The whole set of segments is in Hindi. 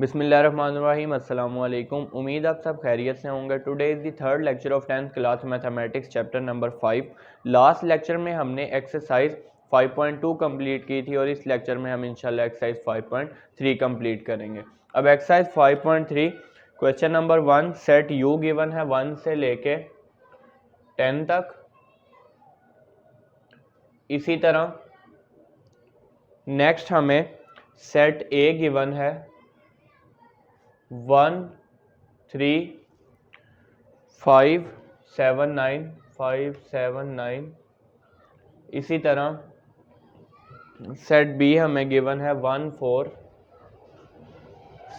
बिस्मिल्लाहिर्रहमानिर्रहीम अस्सलाम वालेकुम। उम्मीद आप सब खैरियत से होंगे। Today is the third lecture of 10th class mathematics chapter number 5। Last lecture में हमने एक्सरसाइज 5.2 कंप्लीट की थी और इस लेक्चर में हम इंशाल्लाह एक्सरसाइज 5.3 कंप्लीट करेंगे। अब exercise 5.3 question number 1, set you given है 1 से लेके 10 तक। इसी तरह नेक्स्ट हमें सेट ए गिवन है 1 3 5 7 9 5 7 9। इसी तरह सेट बी हमें गिवन है 1 4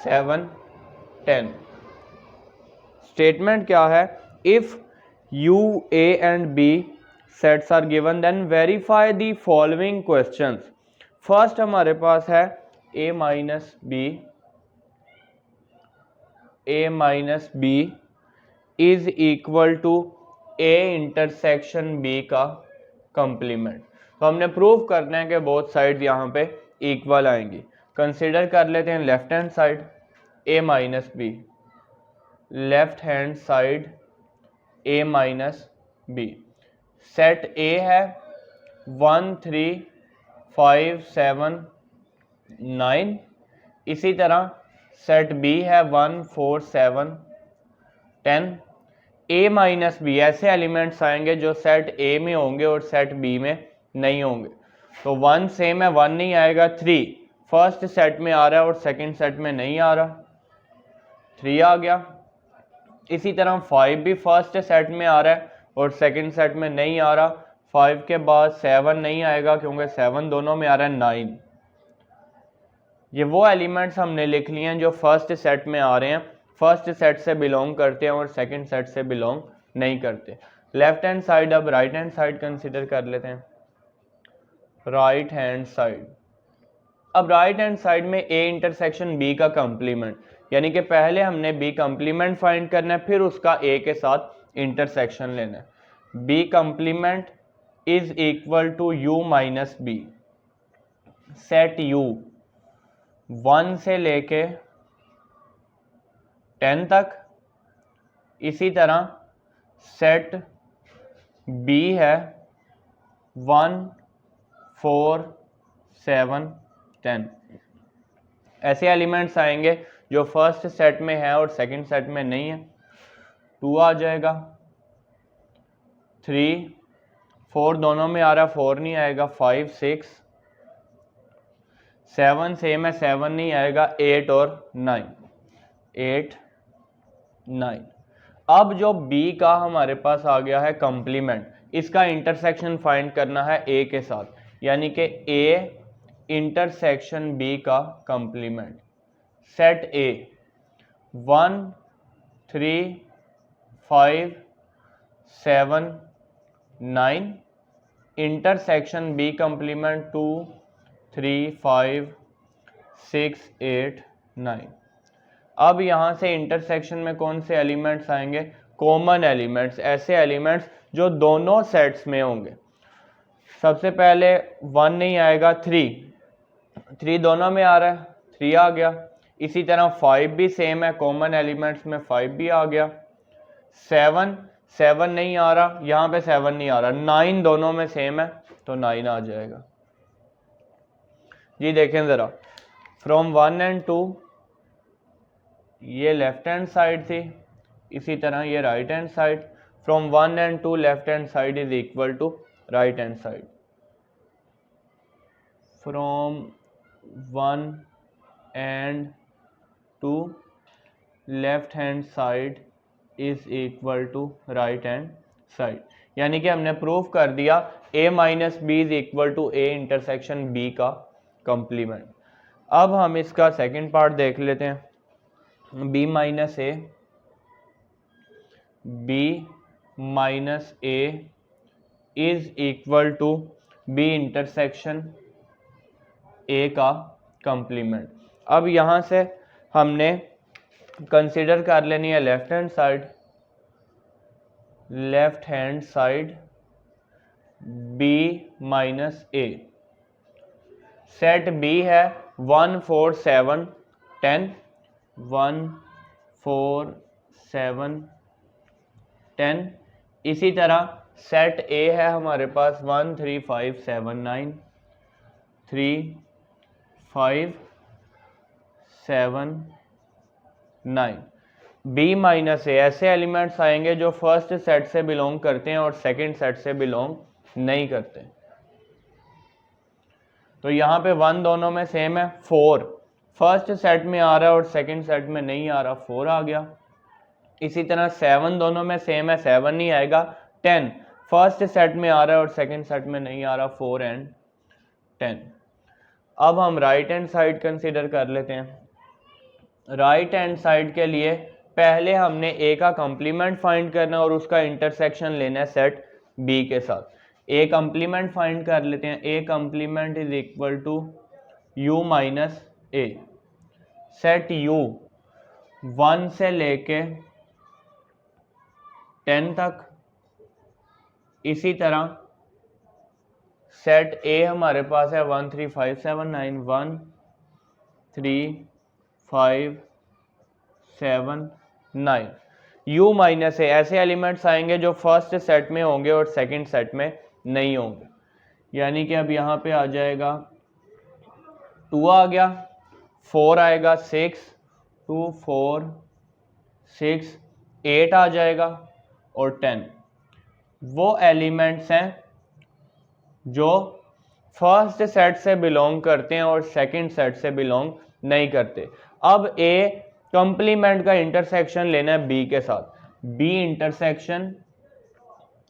7 10। स्टेटमेंट क्या है? If U A and B sets are given then verify the following questions. First हमारे पास है A minus B is equal to A intersection B का कंप्लीमेंट। तो हमने प्रूव करना है कि बोथ साइड यहाँ पे इक्वल आएंगी। कंसिडर कर लेते हैं left hand side A minus B, left hand side A minus B. Set A है 1 3 5 7 9। इसी तरह सेट बी है 1 4 7 10। ए माइनस बी ऐसे एलिमेंट्स आएंगे जो सेट ए में होंगे और सेट बी में नहीं होंगे। तो 1 सेम है, 1 नहीं आएगा। 3 फर्स्ट सेट में आ रहा है और सेकंड सेट में नहीं आ रहा, 3 आ गया। इसी तरह 5 भी फर्स्ट सेट में आ रहा है और सेकंड सेट में नहीं आ रहा। 5 के बाद 7 नहीं आएगा क्योंकि 7 दोनों में आ रहा है 9। ये वो एलिमेंट्स हमने लिख लिए हैं जो फर्स्ट सेट में आ रहे हैं, फर्स्ट सेट से बिलोंग करते हैं और सेकंड सेट से बिलोंग नहीं करते। लेफ्ट हैंड साइड, अब राइट हैंड साइड कंसीडर कर लेते हैं। राइट हैंड साइड, अब राइट हैंड साइड में ए इंटरसेक्शन बी का कंप्लीमेंट, यानी कि पहले हमने बी कंप्लीमेंट फाइंड करना है, फिर उसका ए के साथ इंटरसेक्शन लेना है। B complement is equal to U minus B. Set U 1 से लेके 10 तक। इसी तरह सेट बी है 1 4 7 10। ऐसे एलिमेंट्स आएंगे जो फर्स्ट सेट में है और सेकंड सेट में नहीं है। 2 आ जाएगा, 3 4 दोनों में आ रहा, 4 नहीं आएगा। 5 6 7 सेम है, 7 नहीं आएगा। 8 और 9 8 9। अब जो B का हमारे पास आ गया है कंप्लीमेंट, इसका इंटरसेक्शन फाइंड करना है A के साथ, यानी कि A इंटरसेक्शन B का complement. Set A 1 3 5 7 9 intersection B complement 2 3 5 6 8 9। अब यहाँ से इंटरसेक्शन में कौन से एलिमेंट्स आएंगे? कॉमन एलिमेंट्स, ऐसे एलिमेंट्स जो दोनों सेट्स में होंगे। सबसे पहले 1 नहीं आएगा, 3 दोनों में आ रहा है, 3 आ गया। इसी तरह 5 भी सेम है, कॉमन एलिमेंट्स में 5 भी आ गया। 7 नहीं आ रहा, यहाँ पे 7 नहीं आ रहा। 9 दोनों में सेम है तो 9 आ जाएगा। जी देखें ज़रा, फ्रॉम 1 and 2 ये लेफ्ट हैंड साइड थी, इसी तरह ये right hand side. From 1 and 2 left hand side is equal to right hand side. From 1 and 2 left hand side is equal to right hand side, यानी कि हमने प्रूव कर दिया a minus B is equal to A intersection b का कंप्लीमेंट। अब हम इसका सेकंड पार्ट देख लेते हैं। b minus A is equal to b intersection a का कंप्लीमेंट। अब यहाँ से हमने कंसिडर कर लेनी है left hand side b minus A. Set B है 1 4 7 10। 1 4 7 10। इसी तरह सेट ए है हमारे पास 1 3 5 7 9 3 5 7 9। बी माइनस ए ऐसे एलिमेंट्स आएंगे जो फर्स्ट सेट से बिलोंग करते हैं और सेकंड सेट से बिलोंग नहीं करते। तो यहाँ पे 1 दोनों में सेम है, 4 फर्स्ट सेट में आ रहा है और सेकंड सेट में नहीं आ रहा, 4 आ गया। इसी तरह 7 दोनों में सेम है, 7 नहीं आएगा। 10 फर्स्ट सेट में आ रहा है और सेकंड सेट में नहीं आ रहा, 4 एंड 10। अब हम राइट हैंड साइड कंसीडर कर लेते हैं। राइट हैंड साइड के लिए पहले हमने ए का कंप्लीमेंट फाइंड करना है और उसका इंटरसेक्शन लेना है सेट बी के साथ। ए कंप्लीमेंट फाइंड कर लेते हैं। A complement is equal to U minus A. Set U 1 से लेके 10 तक। इसी तरह सेट ए हमारे पास है 1 3 5 7 9 1 3 5 7 9। u माइनस ए ऐसे एलिमेंट्स आएंगे जो फर्स्ट सेट में होंगे और सेकंड सेट में नहीं होंगे। यानी कि अब यहाँ पे आ जाएगा 2 आ गया, 4 आएगा, 6 2 4 6 8 आ जाएगा और 10। वो एलिमेंट्स हैं जो फर्स्ट सेट से बिलोंग करते हैं और सेकंड सेट से बिलोंग नहीं करते। अब ए कंप्लीमेंट का इंटरसेक्शन लेना है बी के साथ। बी इंटरसेक्शन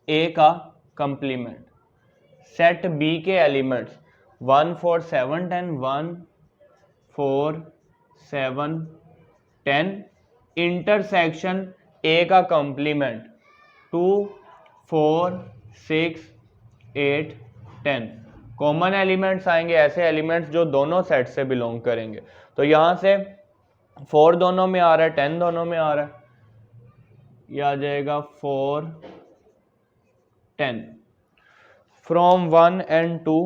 ए का कंप्लीमेंट। सेट बी के एलिमेंट्स 1 4 7 10 1 4 7 10 इंटरसेक्शन ए का कंप्लीमेंट 2 4 6 8 10। कॉमन एलिमेंट्स आएंगे ऐसे एलिमेंट्स जो दोनों सेट से बिलोंग करेंगे। तो यहां से 4 दोनों में आ रहा है, 10 दोनों में आ रहा है, यह आ जाएगा 4 10। फ्रॉम 1 एंड 2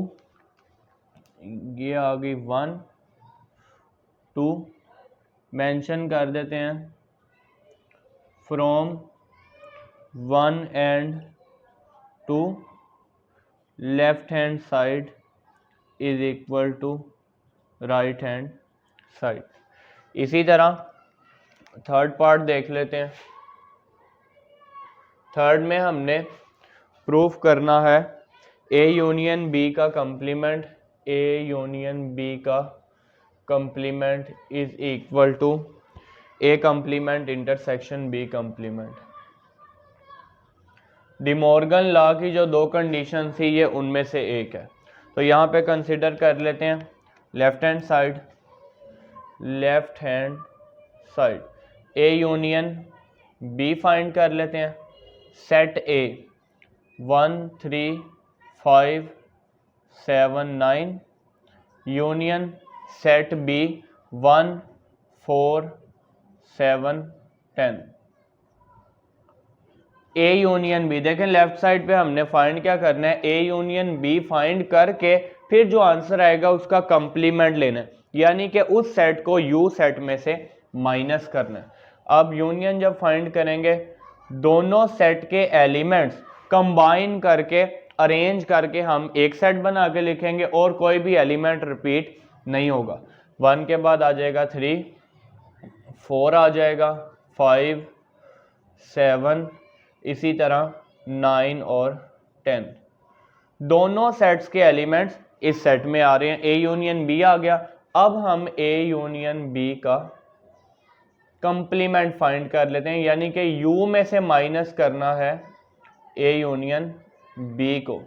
ये आ गई 1 2 मेंशन कर देते हैं। From 1 and 2 left hand side is equal to right hand side. इसी तरह थर्ड पार्ट देख लेते हैं। थर्ड में हमने प्रूफ करना है ए यूनियन बी का कंप्लीमेंट। ए यूनियन बी का complement is equal to A complement intersection B complement. De Morgan law की जो 2 कंडीशन थी ये उनमें से एक है। तो यहाँ पे कंसिडर कर लेते हैं left hand side. Left hand side A union B find कर लेते हैं। Set A 1 3 5 7 9 union set B 1 4 7 10। A union B देखें लेफ्ट साइड पे हमने फाइंड क्या करना है, ए यूनियन बी फाइंड करके फिर जो आंसर आएगा उसका कंप्लीमेंट लेना है, यानी कि उस सेट को यू सेट में से माइनस करना है। अब यूनियन जब फाइंड करेंगे दोनों सेट के एलिमेंट्स कंबाइन करके अरेंज करके हम एक सेट बना के लिखेंगे और कोई भी एलिमेंट रिपीट नहीं होगा। 1 के बाद आ जाएगा 3 4 आ जाएगा 5 7 इसी तरह 9 और 10। दोनों सेट्स के एलिमेंट्स इस सेट में आ रहे हैं। ए यूनियन बी आ गया। अब हम ए यूनियन बी का कंप्लीमेंट फाइंड कर लेते हैं, यानी कि यू में से माइनस करना है ए यूनियन बी को।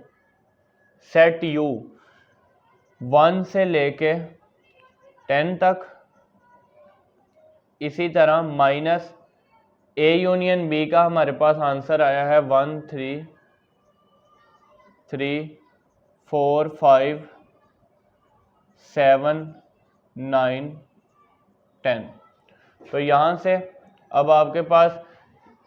सेट यू 1 से लेके 10 तक। इसी तरह माइनस ए यूनियन बी का हमारे पास आंसर आया है 1 3 3 4 5 7 9 10। तो यहाँ से अब आपके पास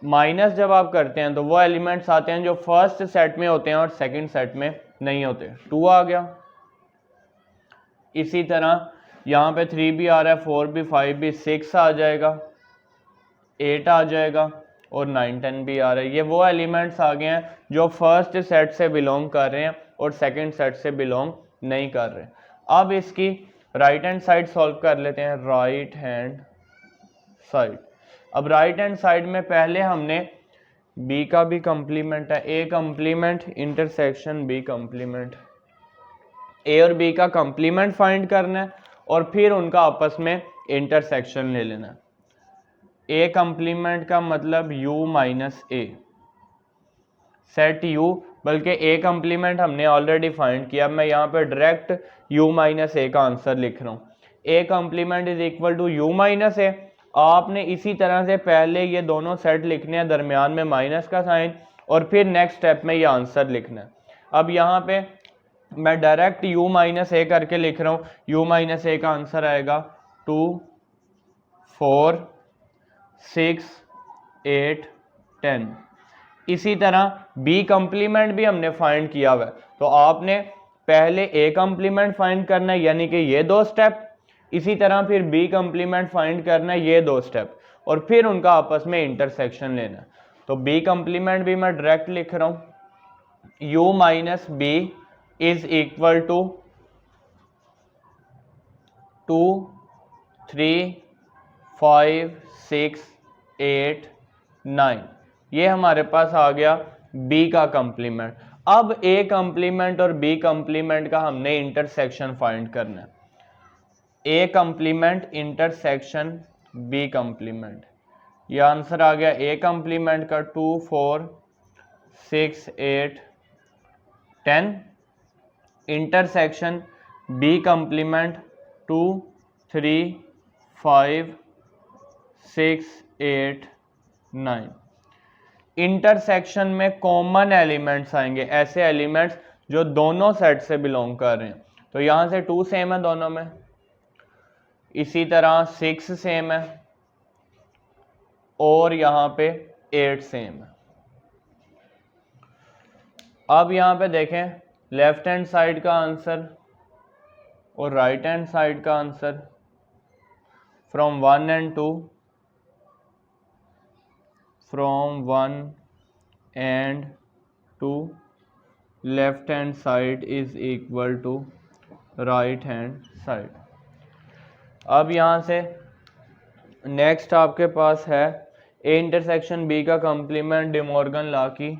माइनस जब आप करते हैं तो वो एलिमेंट्स आते हैं जो फर्स्ट सेट में होते हैं और सेकंड सेट में नहीं होते। 2 आ गया। इसी तरह यहाँ पे 3 भी आ रहा है, 4 भी, 5 भी, 6 आ जाएगा, 8 आ जाएगा और 9 10 भी आ रहा है। ये वो एलिमेंट्स आ गए हैं जो फर्स्ट सेट से बिलोंग कर रहे हैं और सेकंड सेट से बिलोंग नहीं कर रहे। अब इसकी राइट हैंड साइड सॉल्व कर लेते हैं, राइट हैंड साइड। अब राइट हैंड साइड में पहले हमने बी का भी कंप्लीमेंट है, ए कंप्लीमेंट इंटरसेक्शन बी कंप्लीमेंट, ए और बी का कंप्लीमेंट फाइंड करना है और फिर उनका आपस में इंटरसेक्शन ले लेना है। ए कंप्लीमेंट का मतलब u minus A, set u, बल्कि ए कंप्लीमेंट हमने ऑलरेडी फाइंड किया, मैं यहाँ पे डायरेक्ट u माइनस ए का आंसर लिख रहा हूँ। A complement is equal to u minus A. आपने इसी तरह से पहले ये दोनों सेट लिखने हैं, दरमियान में माइनस का साइन, और फिर नेक्स्ट स्टेप में ये आंसर लिखना है। अब यहाँ पे मैं डायरेक्ट u माइनस ए करके लिख रहा हूँ। u माइनस ए का आंसर आएगा 2 4 6 8 10। इसी तरह b कंप्लीमेंट भी हमने फाइंड किया हुआ है, तो आपने पहले a कंप्लीमेंट फाइंड करना है, यानी कि ये 2 स्टेप, इसी तरह फिर b कंप्लीमेंट फाइंड करना है, ये 2 स्टेप, और फिर उनका आपस में इंटरसेक्शन लेना है। तो b कंप्लीमेंट भी मैं डायरेक्ट लिख रहा हूँ, u minus B is equal to 2 3 5 6 8 9। ये हमारे पास आ गया b का कंप्लीमेंट। अब a कंप्लीमेंट और b कंप्लीमेंट का हमने इंटरसेक्शन फाइंड करना है। a complement intersection b complement, ये आंसर आ गया a कंप्लीमेंट का 2 4 6 8 10, इंटरसेक्शन b कंप्लीमेंट 2 3 5 6 8 9। इंटरसेक्शन में कॉमन एलिमेंट्स आएंगे, ऐसे एलिमेंट्स जो दोनों सेट से बिलोंग कर रहे हैं। तो यहां से 2 सेम है दोनों में, इसी तरह 6 सेम है और यहां पे 8 सेम है। अब यहां पे देखें लेफ्ट हैंड साइड का आंसर और राइट हैंड साइड का answer from 1 and 2, from 1 and 2 left hand side is equal to right hand side। अब यहाँ से नेक्स्ट आपके पास है ए इंटरसेक्शन बी का कंप्लीमेंट, डिमॉर्गन लॉ की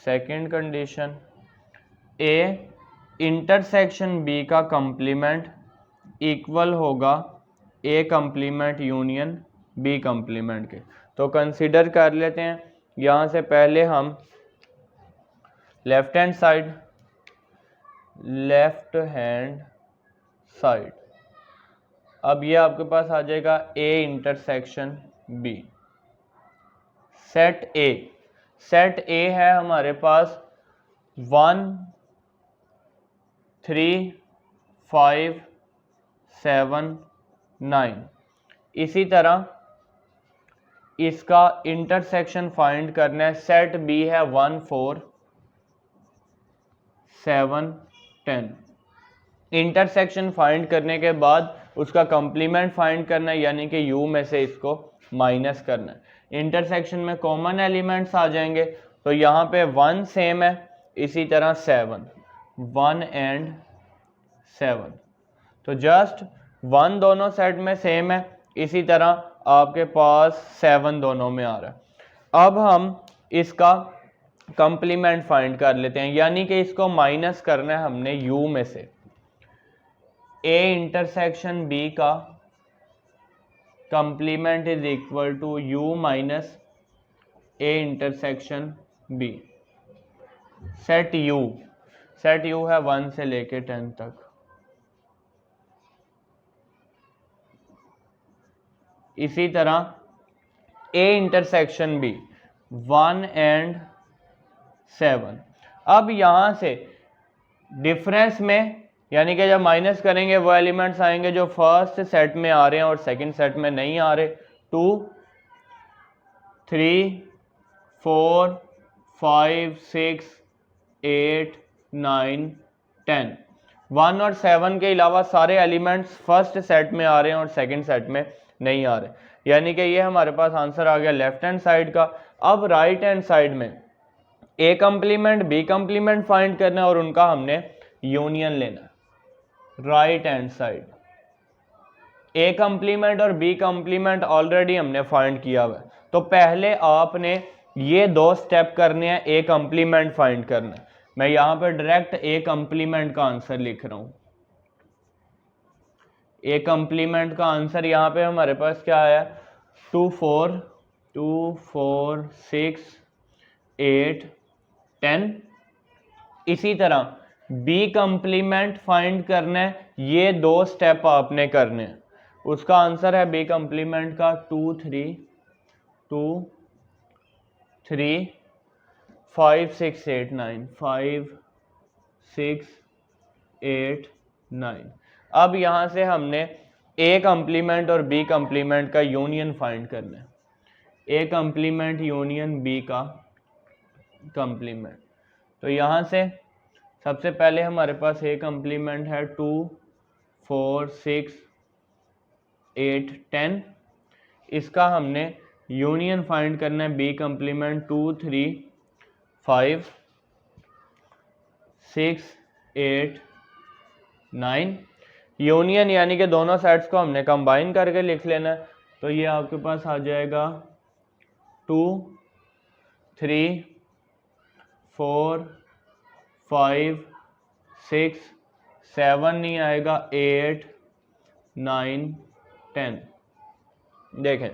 second condition, A intersection B का कंप्लीमेंट इक्वल होगा A complement union B complement के। तो कंसीडर कर लेते हैं, यहाँ से पहले हम लेफ्ट हैंड साइड, अब ये आपके पास आ जाएगा A intersection B. Set A है हमारे पास 1 3 5 7 9। इसी तरह इसका इंटरसेक्शन फाइंड करना है, सेट बी है 1 4 7 10। इंटरसेक्शन फाइंड करने के बाद उसका कंप्लीमेंट फाइंड करना है, यानी कि u में से इसको माइनस करना है। इंटरसेक्शन में कॉमन एलिमेंट्स आ जाएंगे, तो यहाँ पे 1 सेम है, इसी तरह 7, 1 and 7, तो जस्ट 1 दोनों सेट में सेम है, इसी तरह आपके पास 7 दोनों में आ रहा है। अब हम इसका कंप्लीमेंट फाइंड कर लेते हैं, यानी कि इसको माइनस करना है हमने u में से। a इंटरसेक्शन b का complement is equal to u minus a intersection b। Set u है 1 से लेके 10 तक। इसी तरह a इंटरसेक्शन b 1 and 7। अब यहां से डिफरेंस में, यानी कि जब माइनस करेंगे वो एलिमेंट्स आएंगे जो फर्स्ट सेट में आ रहे हैं और सेकंड सेट में नहीं आ रहे। 2 3 4 5 6 8 9 10, 1 और 7 के अलावा सारे एलिमेंट्स फर्स्ट सेट में आ रहे हैं और सेकंड सेट में नहीं आ रहे, यानी कि ये हमारे पास आंसर आ गया लेफ्ट हैंड साइड का। अब राइट हैंड साइड में ए कंप्लीमेंट बी कंप्लीमेंट फाइंड करना है और उनका हमने यूनियन लेना है। Right hand side A complement और बी कंप्लीमेंट ऑलरेडी हमने फाइंड किया हुआ है, तो पहले आपने ये दो स्टेप करने हैं, ए कंप्लीमेंट फाइंड करना है। मैं यहां पर डायरेक्ट ए कंप्लीमेंट का आंसर लिख रहा हूं। ए कंप्लीमेंट का आंसर यहां पे हमारे पास क्या आया, 2 4 6 8 10। इसी तरह बी कंप्लीमेंट फाइंड करना है, ये दो स्टेप आपने करने हैं। उसका आंसर है बी कंप्लीमेंट का 2 3 5 6 8 9 5 6 8 9। अब यहां से हमने ए कंप्लीमेंट और बी कंप्लीमेंट का यूनियन फाइंड करना है। ए कंप्लीमेंट यूनियन बी का कंप्लीमेंट, तो यहां से सबसे पहले हमारे पास ए कंप्लीमेंट है 2 4 6 8 10। इसका हमने यूनियन फाइंड करना है बी कंप्लीमेंट 2 3 5 6 8 9। यूनियन यानी कि दोनों साइड्स को हमने कंबाइन करके लिख लेना है, तो ये आपके पास आ जाएगा 2 3 4 5 6 7 नहीं आएगा 8 9 10। देखें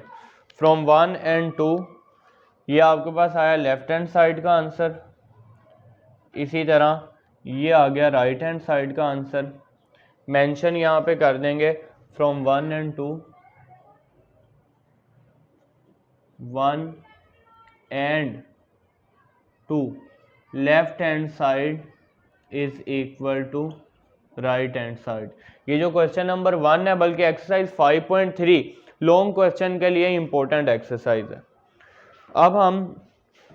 फ्रॉम 1 एंड 2 ये आपके पास आया लेफ्ट हैंड साइड का आंसर। इसी तरह ये आ गया राइट हैंड साइड का आंसर। मेंशन यहाँ पे कर देंगे from 1 and 2, 1 and 2 left hand side is equal to right hand side. ये जो क्वेश्चन नंबर 1 है, बल्कि एक्सरसाइज 5.3 लॉन्ग क्वेश्चन के लिए इंपॉर्टेंट एक्सरसाइज है। अब हम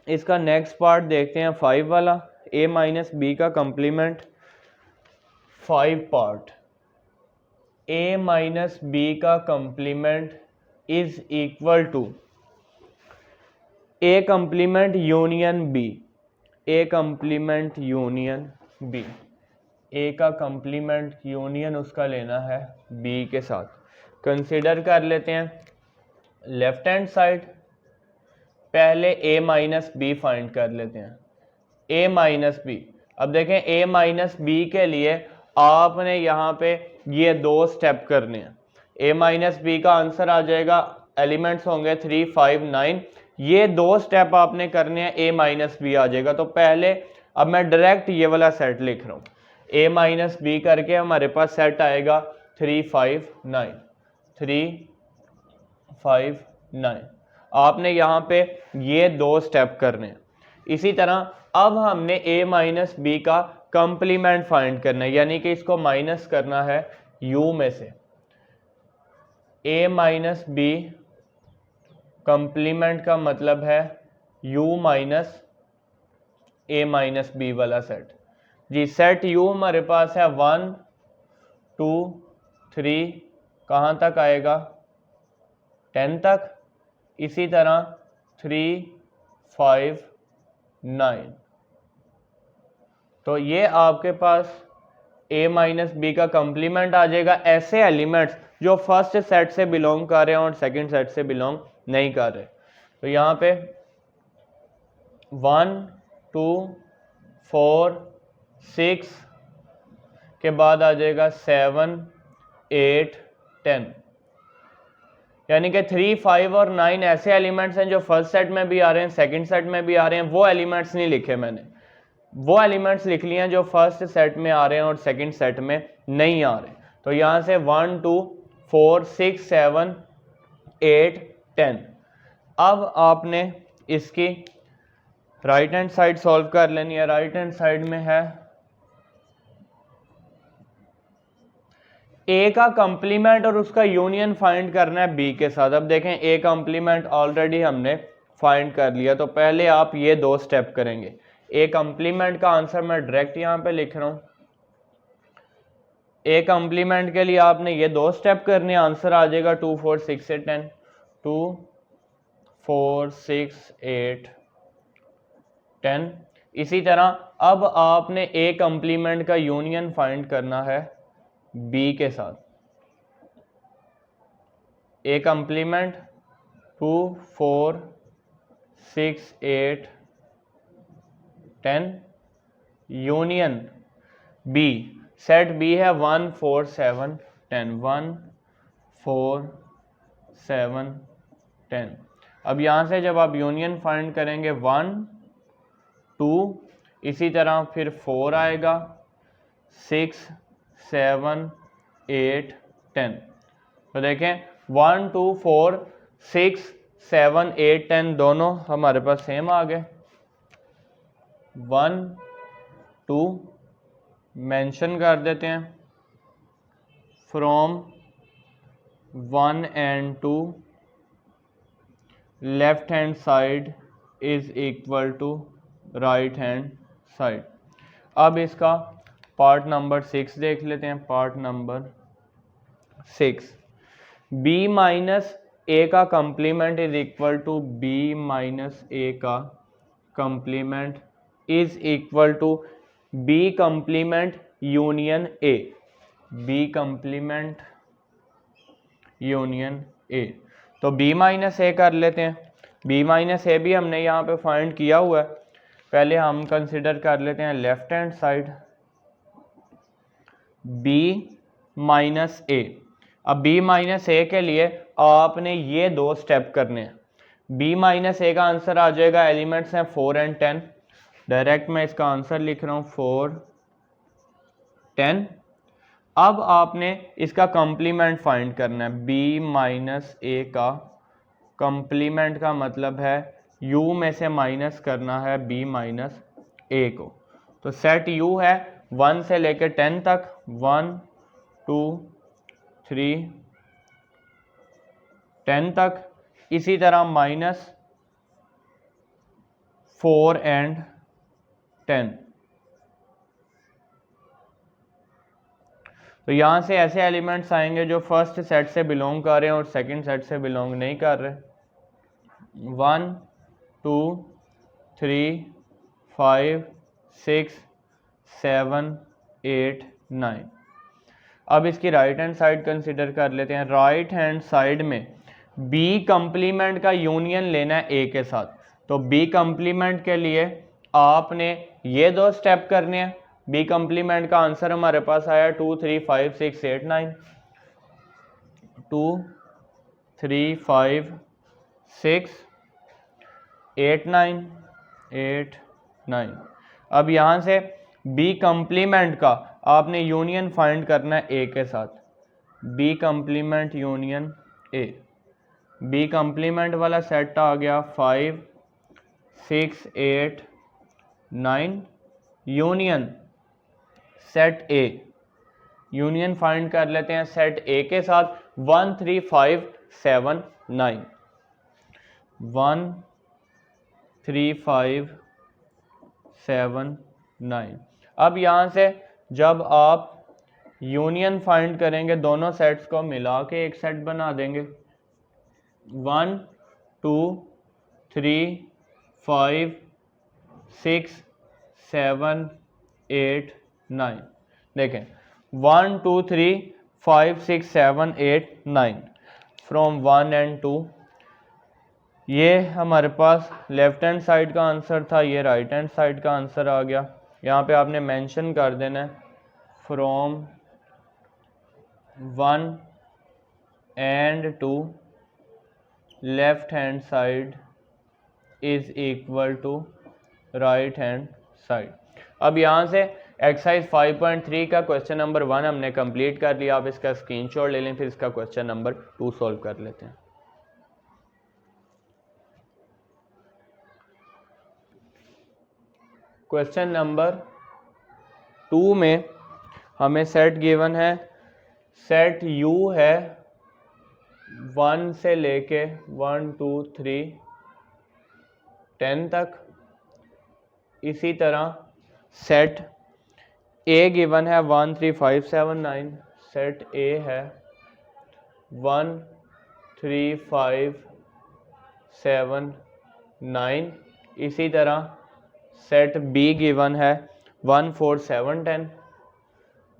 इसका नेक्स्ट पार्ट देखते हैं 5 वाला, ए माइनस बी का complement. 5 part, A minus B का complement is equal to A complement union B. A complement union B, A का कंप्लीमेंट यूनियन उसका लेना है बी के साथ। कंसिडर कर लेते हैं लेफ्ट हैंड साइड। पहले ए माइनस बी फाइंड कर लेते हैं, ए माइनस बी। अब देखें ए माइनस बी के लिए आपने यहाँ पे ये दो स्टेप करने हैं। ए माइनस बी का आंसर आ जाएगा, एलिमेंट्स होंगे 3 5 9। ये दो स्टेप आपने करने हैं, ए माइनस बी आ जाएगा। तो पहले अब मैं डायरेक्ट ये वाला सेट लिख रहा हूँ, ए माइनस बी करके हमारे पास सेट आएगा 3 5 9 3 5 9। आपने यहाँ पे ये दो स्टेप करने हैं। इसी तरह अब हमने ए माइनस बी का कंप्लीमेंट फाइंड करना है, यानी कि इसको माइनस करना है यू में से। ए माइनस बी कंप्लीमेंट का मतलब है U minus A minus B वाला सेट जी। सेट यू हमारे पास है 1 2 3, कहाँ तक आएगा 10 तक। इसी तरह 3 5 9। तो ये आपके पास ए माइनस बी का कंप्लीमेंट आ जाएगा। ऐसे एलिमेंट्स जो फर्स्ट सेट से बिलोंग कर रहे हैं और सेकंड सेट से बिलोंग नहीं कर रहे, तो यहाँ पे 1 2 4 6 के बाद आ जाएगा 7 8 10। यानी कि 3 5 और 9 ऐसे एलिमेंट्स हैं जो फर्स्ट सेट में भी आ रहे हैं, सेकंड सेट में भी आ रहे हैं। वो एलिमेंट्स नहीं लिखे मैंने, वो एलिमेंट्स लिख लिए हैं जो फर्स्ट सेट में आ रहे हैं और सेकंड सेट में नहीं आ रहे। तो यहाँ से 1 2 4 6 7 8 10। अब आपने इसकी राइट हैंड साइड सॉल्व कर लेनी है। राइट हैंड साइड में है ए का कंप्लीमेंट और उसका यूनियन फाइंड करना है बी के साथ। अब देखें ए कंप्लीमेंट ऑलरेडी हमने फाइंड कर लिया, तो पहले आप ये दो स्टेप करेंगे। ए कंप्लीमेंट का आंसर मैं डायरेक्ट यहाँ पे लिख रहा हूँ, ए कंप्लीमेंट के लिए आपने ये 2 स्टेप करने, आंसर आ जाएगा 2 4 6 8 10, 2 4 6 8 10। इसी तरह अब आपने ए कंप्लीमेंट का यूनियन फाइंड करना है बी के साथ। A complement 2 4 6 8 10 union B, set B है 1 4 7 10, 1 4 7 10। अब यहाँ से जब आप यूनियन फाइंड करेंगे 1 2, इसी तरह फिर 4 आएगा, 6 7 8 10। तो देखें 1 2 4 6 7 8 10 दोनों हमारे पास सेम आ गए। 1 2 मेंशन कर देते हैं, from 1 and 2 left hand side is equal to right hand side. अब इसका पार्ट नंबर 6 देख लेते हैं। Part number 6, b minus A का complement is equal to b minus A का complement is equal to b complement union A, b complement union A. तो b माइनस ए कर लेते हैं। b माइनस ए भी हमने यहाँ पे फाइंड किया हुआ है। पहले हम कंसिडर कर लेते हैं left hand side, b minus A. अब b माइनस ए के लिए आपने ये 2 स्टेप करने हैं। b माइनस ए का आंसर आ जाएगा, एलिमेंट्स हैं 4 and 10। डायरेक्ट मैं इसका आंसर लिख रहा हूँ 4 10। अब आपने इसका कंप्लीमेंट फाइंड करना है। b माइनस ए का कंप्लीमेंट का मतलब है u में से माइनस करना है b माइनस ए को। तो सेट u है 1 से लेकर 10 तक, 1 2 3 10 तक। इसी तरह माइनस 4 and 10। तो यहाँ से ऐसे एलिमेंट्स आएंगे जो फर्स्ट सेट से बिलोंग कर रहे हैं और सेकंड सेट से बिलोंग नहीं कर रहे। 1 2 3 5 6 7 8 9। अब इसकी राइट हैंड साइड कंसिडर कर लेते हैं। राइट हैंड साइड में b कंप्लीमेंट का यूनियन लेना है a के साथ। तो b कंप्लीमेंट के लिए आपने ये 2 स्टेप करने हैं। b कंप्लीमेंट का आंसर हमारे पास आया 2 3 5 6 8 9, 2 3 5 6 8 9 8 9। अब यहाँ से b कंप्लीमेंट का आपने यूनियन फाइंड करना है a के साथ। b complement union a, b complement वाला सेट आ गया 5 6 8 9 union set a। Union find कर लेते हैं सेट a के साथ 1 3 5 7 9, 1 3 5 7 9। अब यहाँ से जब आप यूनियन फाइंड करेंगे दोनों सेट्स को मिला के एक सेट बना देंगे। 1 2 3 5 6 7 8 9। देखें 1 2 3 5 6 7 8 9 फ्रॉम 1 and 2। ये हमारे पास लेफ्ट हैंड साइड का आंसर था, ये राइट हैंड साइड का आंसर आ गया। यहाँ पे आपने मेंशन कर देना है from 1 and 2 left hand side is equal to right hand side. अब यहाँ से एक्सरसाइज 5.3 का क्वेश्चन नंबर 1 हमने कंप्लीट कर लिया। आप इसका स्क्रीनशॉट ले लें, फिर इसका क्वेश्चन नंबर 2 सॉल्व कर लेते हैं। क्वेश्चन नंबर 2 में हमें सेट गिवन है, सेट U है 1 से लेके 1 2 3 10 तक। इसी तरह सेट ए गिवन है 1 3 5 7 9, सेट ए है 1 3 5 7 9। इसी तरह सेट बी गिवन है 1 4 7 10,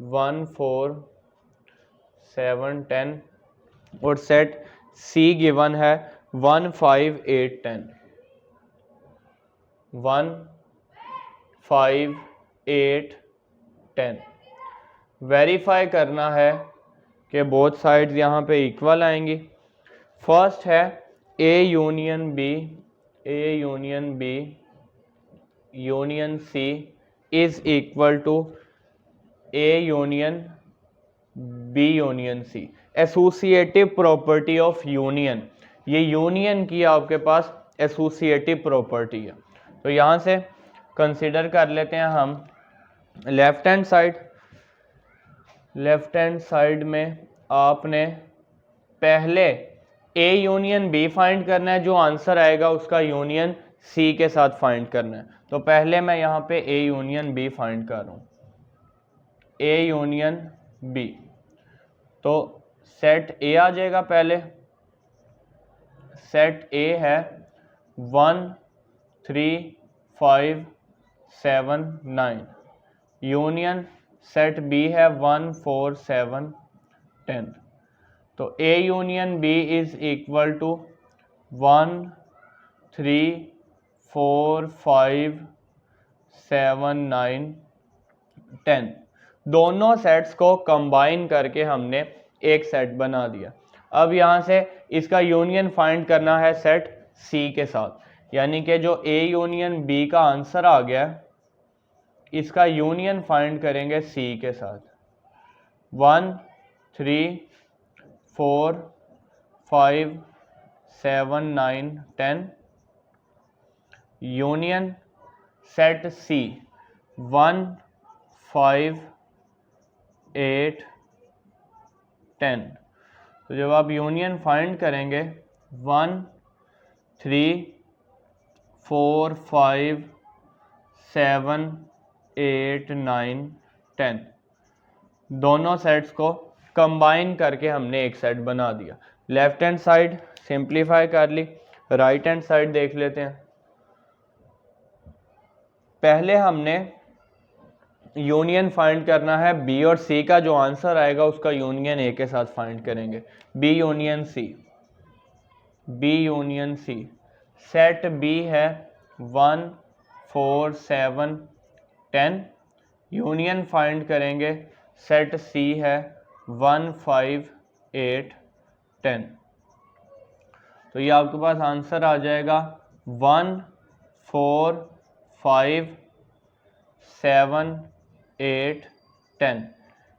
1 4 7 10, और सेट सी गिवन है 1 5 8 10, 1 5 8 10। वेरीफाई करना है कि बोथ साइड्स यहाँ पे इक्वल आएंगी। फर्स्ट है A union B, A union B union C is equal to A union B union C. Associative property of union, ये यूनियन की आपके पास एसोसिएटिव प्रॉपर्टी है। तो यहाँ से कंसिडर कर लेते हैं हम left hand side. Left hand side में आपने पहले ए यूनियन बी फाइंड करना है, जो आंसर आएगा उसका यूनियन सी के साथ फाइंड करना है। तो पहले मैं यहाँ पे ए यूनियन बी फाइंड कर रहा हूँ, ए यूनियन बी। तो सेट ए आ जाएगा। पहले सेट ए है 1 3 5 7 9, यूनियन सेट बी है 1 4 7 10। तो A union B is equal to 1 3 4 5 7 9 10। दोनों सेट्स को कंबाइन करके हमने एक सेट बना दिया। अब यहाँ से इसका यूनियन फाइंड करना है सेट सी के साथ, यानी कि जो ए यूनियन बी का आंसर आ गया, इसका यूनियन फाइंड करेंगे सी के साथ। 1 3 4 5 7 9 10, यूनियन सेट सी 1 5 8 10। तो जब आप यूनियन फाइंड करेंगे 1 3 4 5 7 8 9 10, दोनों सेट्स को कंबाइन करके हमने एक सेट बना दिया। लेफ्ट हैंड साइड सिंप्लीफाई कर ली, राइट हैंड साइड देख लेते हैं। पहले हमने यूनियन फाइंड करना है बी और सी का, जो आंसर आएगा उसका यूनियन ए के साथ फाइंड करेंगे। B union C, B union C. Set B है 1 4 7 10, यूनियन फाइंड करेंगे सेट सी है 1 5 8 10। तो ये आपके पास आंसर आ जाएगा 1 4 5 7 8 10,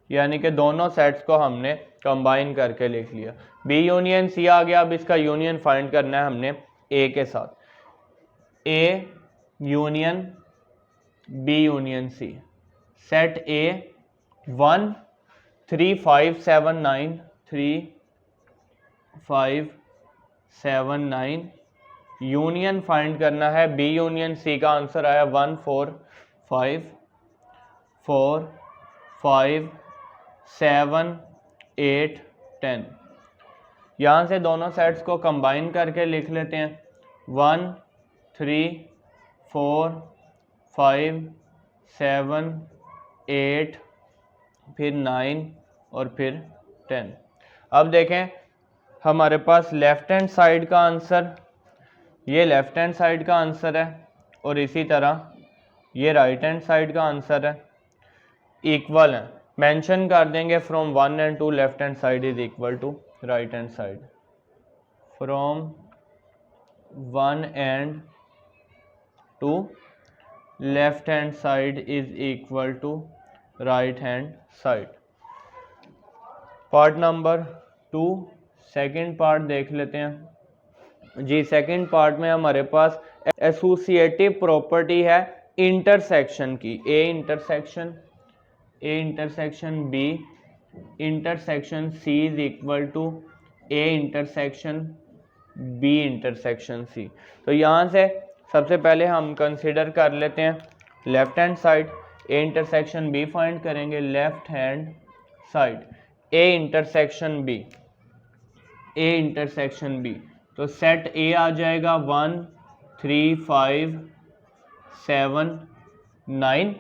यानी कि दोनों सेट्स को हमने कंबाइन करके लिख लिया। बी यूनियन सी आ गया। अब इसका यूनियन फाइंड करना है हमने ए के साथ। A union B union C. Set A 1 3 5 7 9, 3 5 7 9, union find करना है बी यूनियन सी का आंसर आया 1 4 5 4 5 7 8 10। यहाँ से दोनों सेट्स को कंबाइन करके लिख लेते हैं 1 3 4 5 7 8, फिर 9 और फिर 10। अब देखें हमारे पास लेफ्ट हैंड साइड का आंसर, ये लेफ्ट हैंड साइड का आंसर है, और इसी तरह ये राइट हैंड साइड का आंसर है, इक्वल है। मेंशन कर देंगे from 1 and 2 left hand side is equal to right hand side, from 1 and 2 left hand side is equal to right hand side. Part number 2, second part देख लेते हैं जी। सेकंड पार्ट में हमारे पास एसोसिएटिव प्रॉपर्टी है इंटरसेक्शन की। A intersection B intersection C is equal to A intersection B intersection C. तो यहाँ से सबसे पहले हम कंसिडर कर लेते हैं left hand side. A intersection B find करेंगे, left hand side A intersection B, A intersection B, तो सेट ए आ जाएगा 1 3 5 7 9,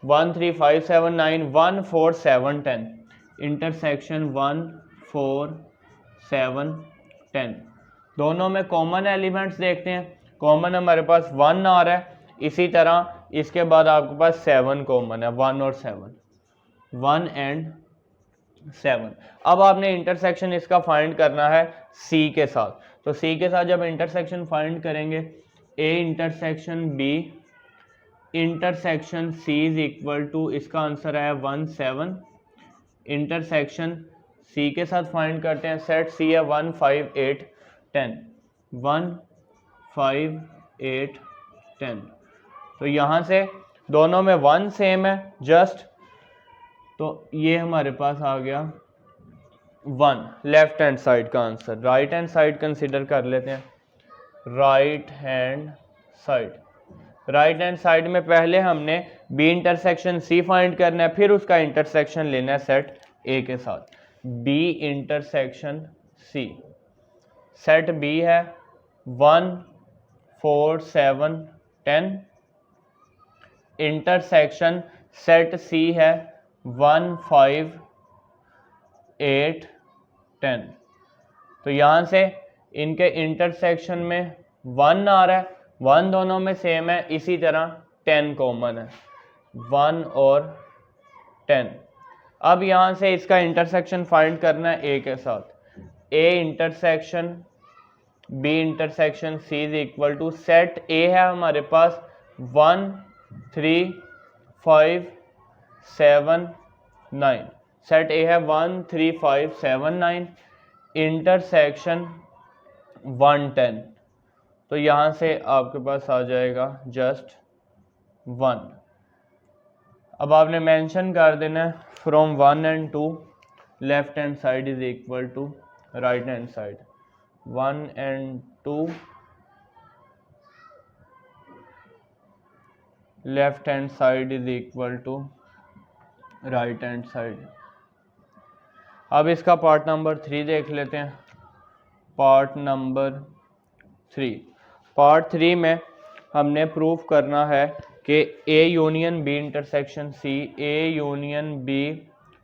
1 3 5 7 9, 1 4 7 10, इंटरसेक्शन 1 4 7 10। दोनों में कॉमन एलिमेंट्स देखते हैं, कॉमन हमारे पास 1 आ रहा है, इसी तरह इसके बाद आपके पास 7 कॉमन है, 1 और 7, 1 एंड 7। अब आपने इंटरसेक्शन इसका फाइंड करना है सी के साथ, तो सी के साथ जब इंटरसेक्शन फाइंड करेंगे, A intersection B intersection C is equal to, इसका आंसर है 1 7, इंटरसेक्शन सी के साथ फाइंड करते हैं, सेट सी है 1 5 8 10, 1 5 8 10, तो यहाँ से दोनों में 1 सेम है जस्ट, तो ये हमारे पास आ गया 1 लेफ्ट हैंड साइड का answer. Right hand side consider कर लेते हैं, right hand side, right hand side में पहले हमने बी इंटरसेक्शन सी फाइंड करना है, फिर उसका इंटरसेक्शन लेना है सेट ए के साथ, B intersection C, set B है 1 4 7 10, इंटरसेक्शन सेट सी है 1 5 8 10, तो यहाँ से इनके इंटरसेक्शन में 1 आ रहा है, 1 दोनों में सेम है, इसी तरह 10 कॉमन है, 1 और 10। अब यहाँ से इसका इंटरसेक्शन फाइंड करना है ए के साथ, A intersection B intersection C is equal to, set A है हमारे पास 1 3 5 7 9, सेट ए है 1 3 5 7 9, इंटरसेक्शन 1 10, तो यहाँ से आपके पास आ जाएगा जस्ट 1। अब आपने मेंशन कर देना है from 1 and 2 left hand side is equal to right hand side, 1 and 2 left hand side is equal to right hand side. अब इसका पार्ट नंबर 3 देख लेते हैं, पार्ट नंबर 3, पार्ट 3 में हमने प्रूफ करना है कि A union B intersection C, A union B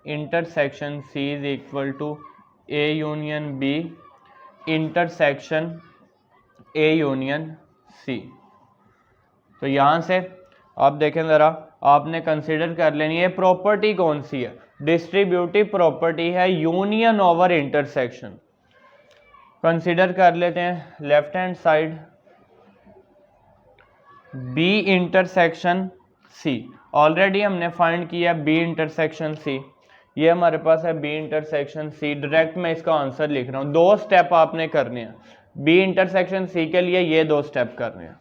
intersection C is equal to A union B intersection A union C. तो यहाँ से आप देखें ज़रा, आपने कंसिडर कर लेनी है प्रॉपर्टी कौन सी है, डिस्ट्रीब्यूटिव प्रॉपर्टी है यूनियन ओवर इंटरसेक्शन। कंसिडर कर लेते हैं left hand side B intersection C, already हमने फाइंड किया बी इंटरसेक्शन सी, ये हमारे पास है बी इंटरसेक्शन सी, डायरेक्ट मैं इसका आंसर लिख रहा हूँ, 2 स्टेप आपने करने हैं बी इंटरसेक्शन सी के लिए, ये 2 स्टेप करने हैं,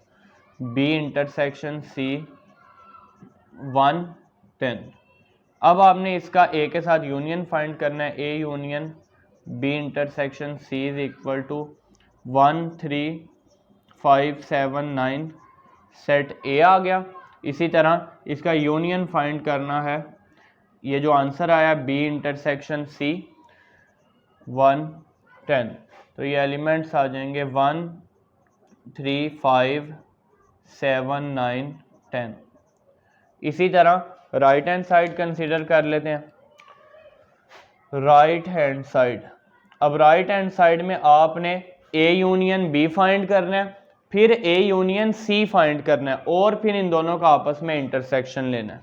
बी इंटरसेक्शन सी 1 10। अब आपने इसका ए के साथ यूनियन फाइंड करना है, A union B intersection C is equal to 1 3 5 7 9, set A आ गया। इसी तरह इसका यूनियन फाइंड करना है, ये जो आंसर आया बी इंटरसेक्शन सी 1 10, तो ये एलिमेंट्स आ जाएंगे 1 3 5 7 9 10। इसी तरह राइट हैंड साइड कंसीडर कर लेते हैं, राइट हैंड साइड। अब राइट हैंड साइड में आपने ए यूनियन बी फाइंड करना है, फिर ए यूनियन सी फाइंड करना है, और फिर इन दोनों का आपस में इंटरसेक्शन लेना है,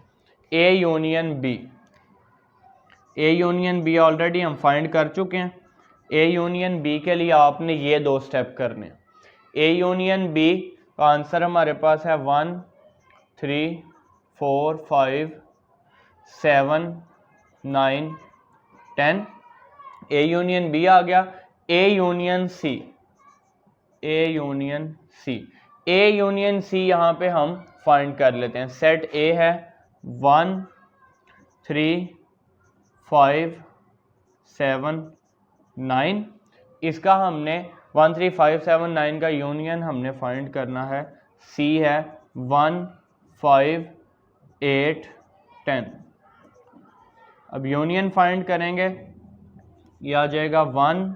A union B. A union B already हम फाइंड कर चुके हैं, ए यूनियन बी के लिए आपने ये 2 स्टेप करने हैं। ए यूनियन बी का आंसर हमारे पास है 1 3 4 5 7 9 10, ए यूनियन बी आ गया। A union C, A union C, A union C यहाँ पे हम फाइंड कर लेते हैं, सेट ए है 1 3 5 7 9, इसका हमने 1 3 5 7 9 का यूनियन हमने फाइंड करना है, सी है 1 5 8 10। अब यूनियन फाइंड करेंगे, ये आ जाएगा 1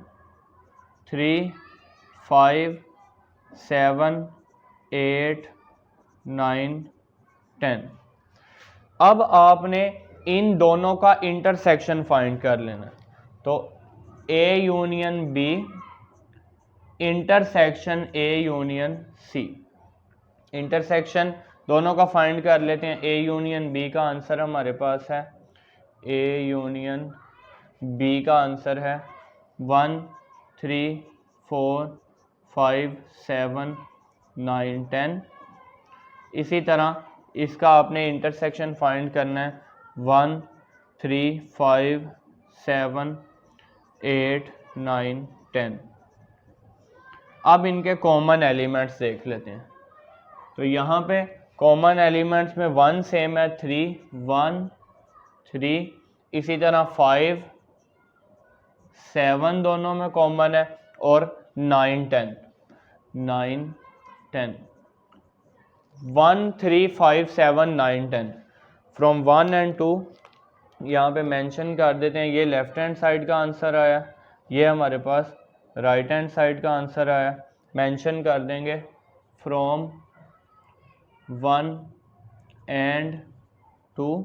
3 5 7 8 9 10। अब आपने इन दोनों का इंटरसेक्शन फाइंड कर लेना, तो A union B intersection A union C। Intersection दोनों का फाइंड कर लेते हैं। A यूनियन B का आंसर हमारे पास है, A यूनियन B का आंसर है 1 3 4 5 7 9 10। इसी तरह इसका आपने इंटरसेक्शन फाइंड करना है 1 3 5 7 8 9 10। अब इनके कॉमन एलिमेंट्स देख लेते हैं। तो यहाँ पे कॉमन एलिमेंट्स में 1 सेम है, 3 1 3, इसी तरह 5 7 दोनों में कॉमन है, और 9 10 9 10 1 3 5 7 9 10 फ्रॉम 1 and 2 यहाँ पे मेंशन कर देते हैं। ये लेफ्ट हैंड साइड का आंसर आया, ये हमारे पास राइट हैंड साइड का आंसर आया। मेंशन कर देंगे from 1 and 2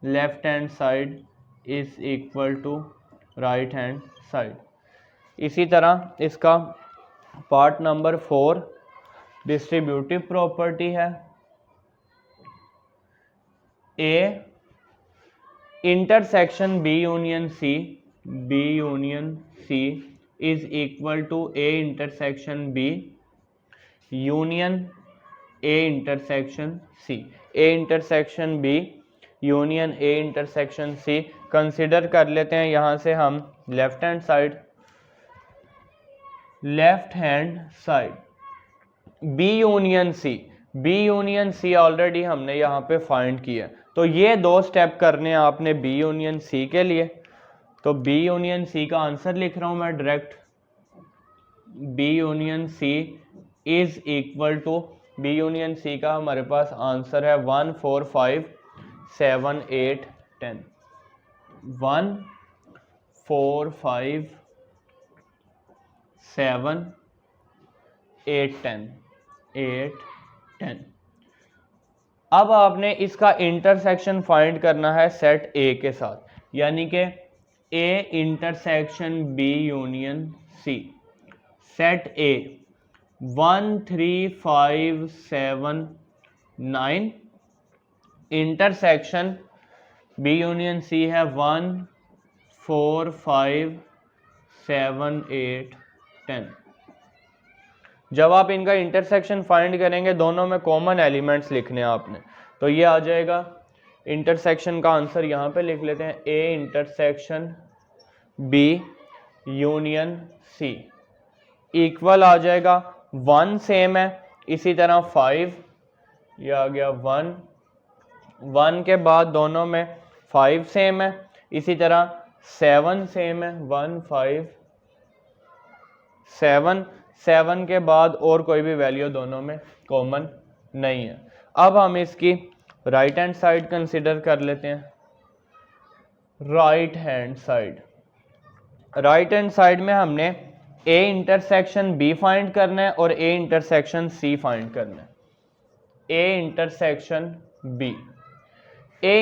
left hand side is equal to right hand side. इसी तरह इसका पार्ट नंबर 4 डिस्ट्रीब्यूटिव प्रॉपर्टी है। A intersection B union C is equal to A intersection B union A intersection C। A intersection B union A intersection C consider कर लेते हैं। यहाँ से हम left hand side B union C already हमने यहाँ पे फाइंड किया, तो ये 2 स्टेप करने हैं आपने B यूनियन C के लिए। तो B यूनियन C का आंसर लिख रहा हूँ मैं direct, B union C is equal to, B union C का हमारे पास आंसर है 1 4 5 7 8 10 1 4 5 7 8 10 8 10। अब आपने इसका इंटरसेक्शन फाइंड करना है सेट A के साथ, यानी कि A intersection B union C। Set A 1 3 5 7 9, intersection B union C है 1 4 5 7 8 10। जब आप इनका इंटरसेक्शन फाइंड करेंगे, दोनों में कॉमन एलिमेंट्स लिखने हैं आपने, तो ये आ जाएगा इंटरसेक्शन का आंसर यहाँ पे लिख लेते हैं, A intersection B union C equal आ जाएगा 1 सेम है, इसी तरह 5, ये आ गया 1 के बाद दोनों में 5 सेम है, इसी तरह 7 सेम है 1 5 7 के बाद और कोई भी वैल्यू दोनों में कॉमन नहीं है। अब हम इसकी राइट हैंड साइड कंसिडर कर लेते हैं। राइट हैंड साइड में हमने A इंटरसेक्शन B फाइंड करना है और A इंटरसेक्शन C फाइंड करना है। A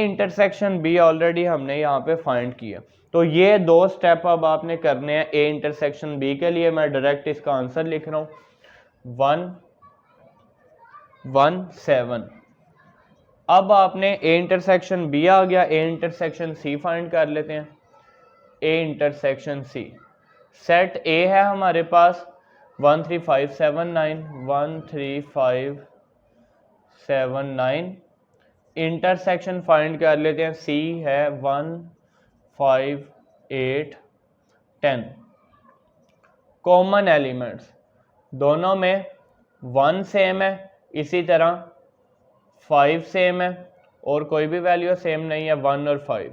इंटरसेक्शन B ऑलरेडी हमने यहाँ पे फाइंड किया, तो ये 2 स्टेप अब आपने करने हैं A इंटरसेक्शन B के लिए। मैं डायरेक्ट इसका आंसर लिख रहा हूँ 1 1 7। अब आपने A इंटरसेक्शन B आ गया, A इंटरसेक्शन C फाइंड कर लेते हैं। A intersection C set A है हमारे पास 1 3 5 7 9 1 3 5 7 9। इंटरसेक्शन फाइंड कर लेते हैं, C है 1 5 8 10। कॉमन एलिमेंट्स दोनों में 1 सेम है, इसी तरह 5 सेम है, और कोई भी वैल्यू सेम नहीं है 1 और 5,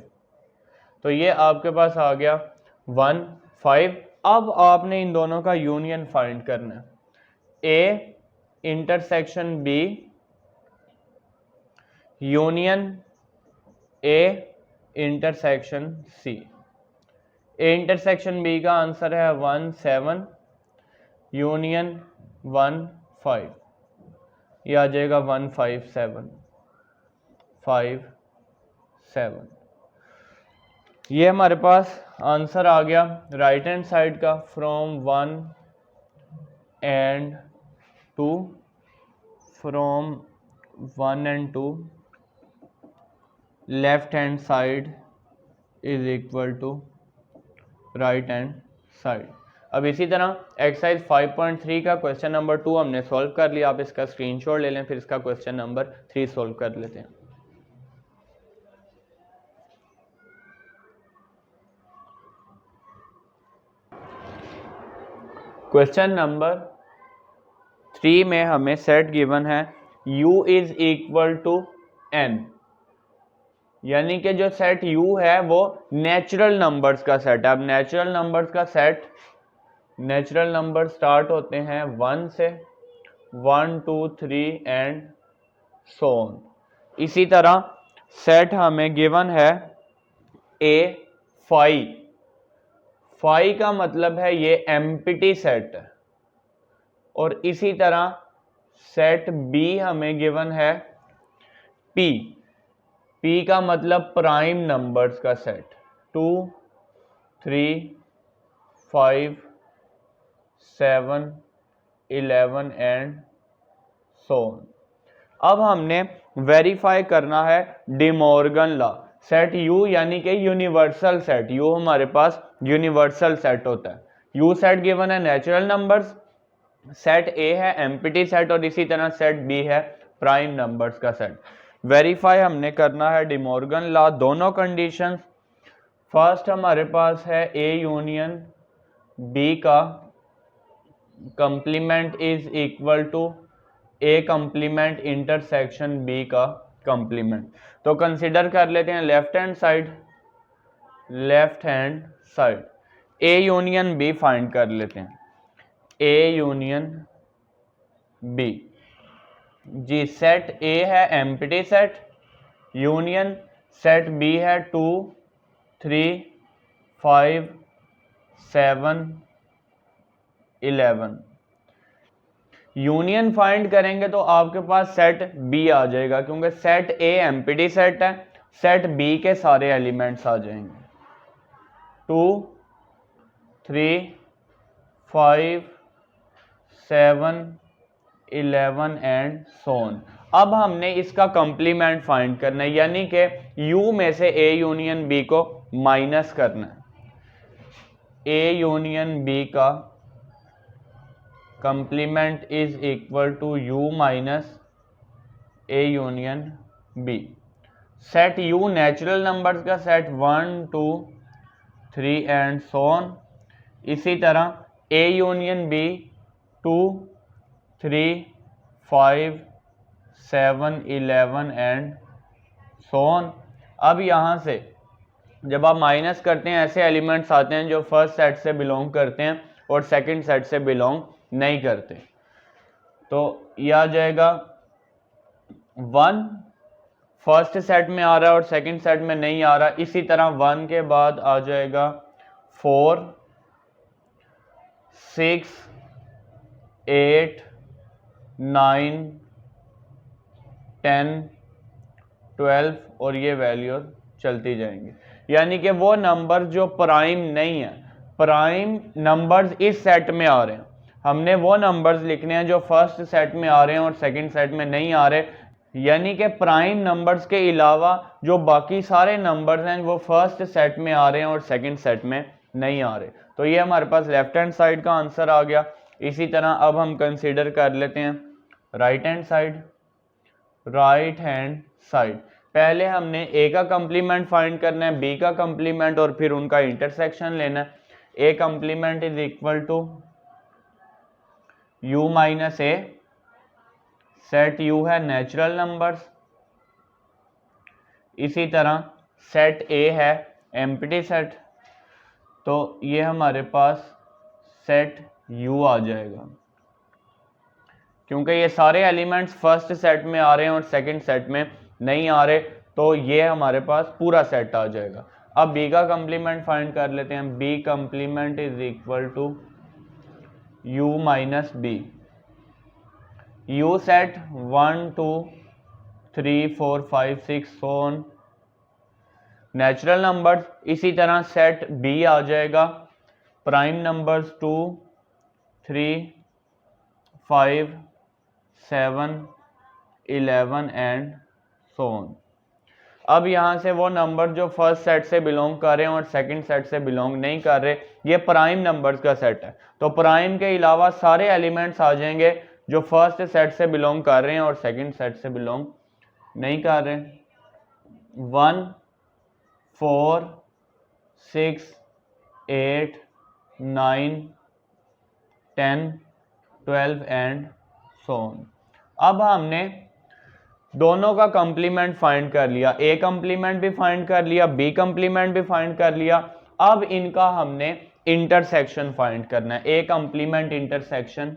तो ये आपके पास आ गया 1 5। अब आपने इन दोनों का यूनियन फाइंड करना है। A intersection B union A intersection C. A intersection B का आंसर है 1 7 यूनियन 1 5, ये आ जाएगा 1 5 7 5 7। ये हमारे पास आंसर आ गया राइट हैंड साइड का from 1 and 2, from 1 and 2 left hand side is equal to right hand side. अब इसी तरह एक्सरसाइज 5.3 का क्वेश्चन नंबर 2 हमने सॉल्व कर लिया। आप इसका स्क्रीनशॉट ले लें, फिर इसका क्वेश्चन नंबर 3 सॉल्व कर लेते हैं। क्वेश्चन नंबर 3 में हमें सेट गिवन है u is equal to n, यानी कि जो सेट u है वो नेचुरल नंबर्स का सेट है। अब नेचुरल नंबर्स का सेट, नेचुरल नंबर स्टार्ट होते हैं 1 से, 1 2 3 एंड सो ऑन। इसी तरह सेट हमें गिवन है a 5, 5 का मतलब है ये एम्प्टी सेट है। और इसी तरह सेट B हमें गिवन है P, P का मतलब प्राइम नंबर्स का सेट 2 3 5 7 11 एंड सो ऑन। अब हमने वेरीफाई करना है डिमॉर्गन लॉ। सेट U यानी कि यूनिवर्सल सेट, U हमारे पास यूनिवर्सल सेट होता है। U सेट गिवन है नेचुरल नंबर्स, सेट A है एम्प्टी सेट और इसी तरह सेट B है प्राइम नंबर्स का सेट। वेरीफाई हमने करना है डिमॉर्गन लॉ दोनों कंडीशंस। फर्स्ट हमारे पास है A यूनियन B का complement is equal to A complement intersection B का कंप्लीमेंट। तो कंसिडर कर लेते हैं left hand side, left hand side A union B find कर लेते हैं। A union B ji, set A है empty set, union set B है 2 3 5 7 11। यूनियन फाइंड करेंगे तो आपके पास सेट B आ जाएगा, क्योंकि सेट A एम्प्टी सेट है, सेट B के सारे एलिमेंट्स आ जाएंगे 2 3 5 7 11 एंड सो ऑन। अब हमने इसका कंप्लीमेंट फाइंड करना है, यानी कि U में से A यूनियन B को माइनस करना है। A यूनियन B का complement is equal to U minus A union B। Set U natural numbers का सेट 1 2 3 एंड सो ऑन। इसी तरह A union B 2 3 5 7 11 and so on. अब यहाँ से जब आप माइनस करते हैं ऐसे एलिमेंट्स आते हैं जो फर्स्ट सेट से बिलोंग करते हैं और सेकंड सेट से बिलोंग नहीं करते। तो यह आ जाएगा 1 फर्स्ट सेट में आ रहा है और सेकंड सेट में नहीं आ रहा। इसी तरह 1 के बाद आ जाएगा 4 6 8 9 10 12 और ये वैल्यू चलती जाएंगी। यानी कि वो नंबर जो प्राइम नहीं है, प्राइम नंबर्स इस सेट में आ रहे हैं, हमने वो नंबर्स लिखने हैं जो फर्स्ट सेट में आ रहे हैं और सेकंड सेट में नहीं आ रहे। यानी कि प्राइम नंबर्स के अलावा जो बाकी सारे नंबर्स हैं वो फर्स्ट सेट में आ रहे हैं और सेकंड सेट में नहीं आ रहे। तो ये हमारे पास लेफ्ट हैंड साइड का आंसर आ गया। इसी तरह अब हम कंसीडर कर लेते हैं right hand side. Right hand side पहले हमने A का कंप्लीमेंट फाइंड करना है, B का कंप्लीमेंट और फिर उनका इंटरसेक्शन लेना है। A complement is equal to U minus A, set U है नेचुरल नंबर्स, इसी तरह सेट A है एम्प्टी सेट। तो ये हमारे पास सेट U आ जाएगा, क्योंकि ये सारे एलिमेंट्स फर्स्ट सेट में आ रहे हैं और सेकंड सेट में नहीं आ रहे। तो ये हमारे पास पूरा सेट आ जाएगा। अब बी का कंप्लीमेंट फाइंड कर लेते हैं। B complement is equal to U minus B. U set 1 2 3 4 5 6 so on natural numbers. इसी तरह सेट बी आ जाएगा prime numbers 2 3 5 7 11 and so on. अब यहाँ से वो नंबर जो फर्स्ट सेट से बिलोंग कर रहे हैं और सेकंड सेट से बिलोंग नहीं कर रहे, ये प्राइम नंबर्स का सेट है। तो प्राइम के अलावा सारे एलिमेंट्स आ जाएंगे जो फर्स्ट सेट से बिलोंग कर रहे हैं और सेकंड सेट से बिलोंग नहीं कर रहे। 1 4 6 8 9 10 12 एंड सो ऑन। अब हमने दोनों का कंप्लीमेंट फाइंड कर लिया, ए कंप्लीमेंट भी फाइंड कर लिया, बी कंप्लीमेंट भी फाइंड कर लिया। अब इनका हमने इंटरसेक्शन फाइंड करना है, ए कंप्लीमेंट इंटरसेक्शन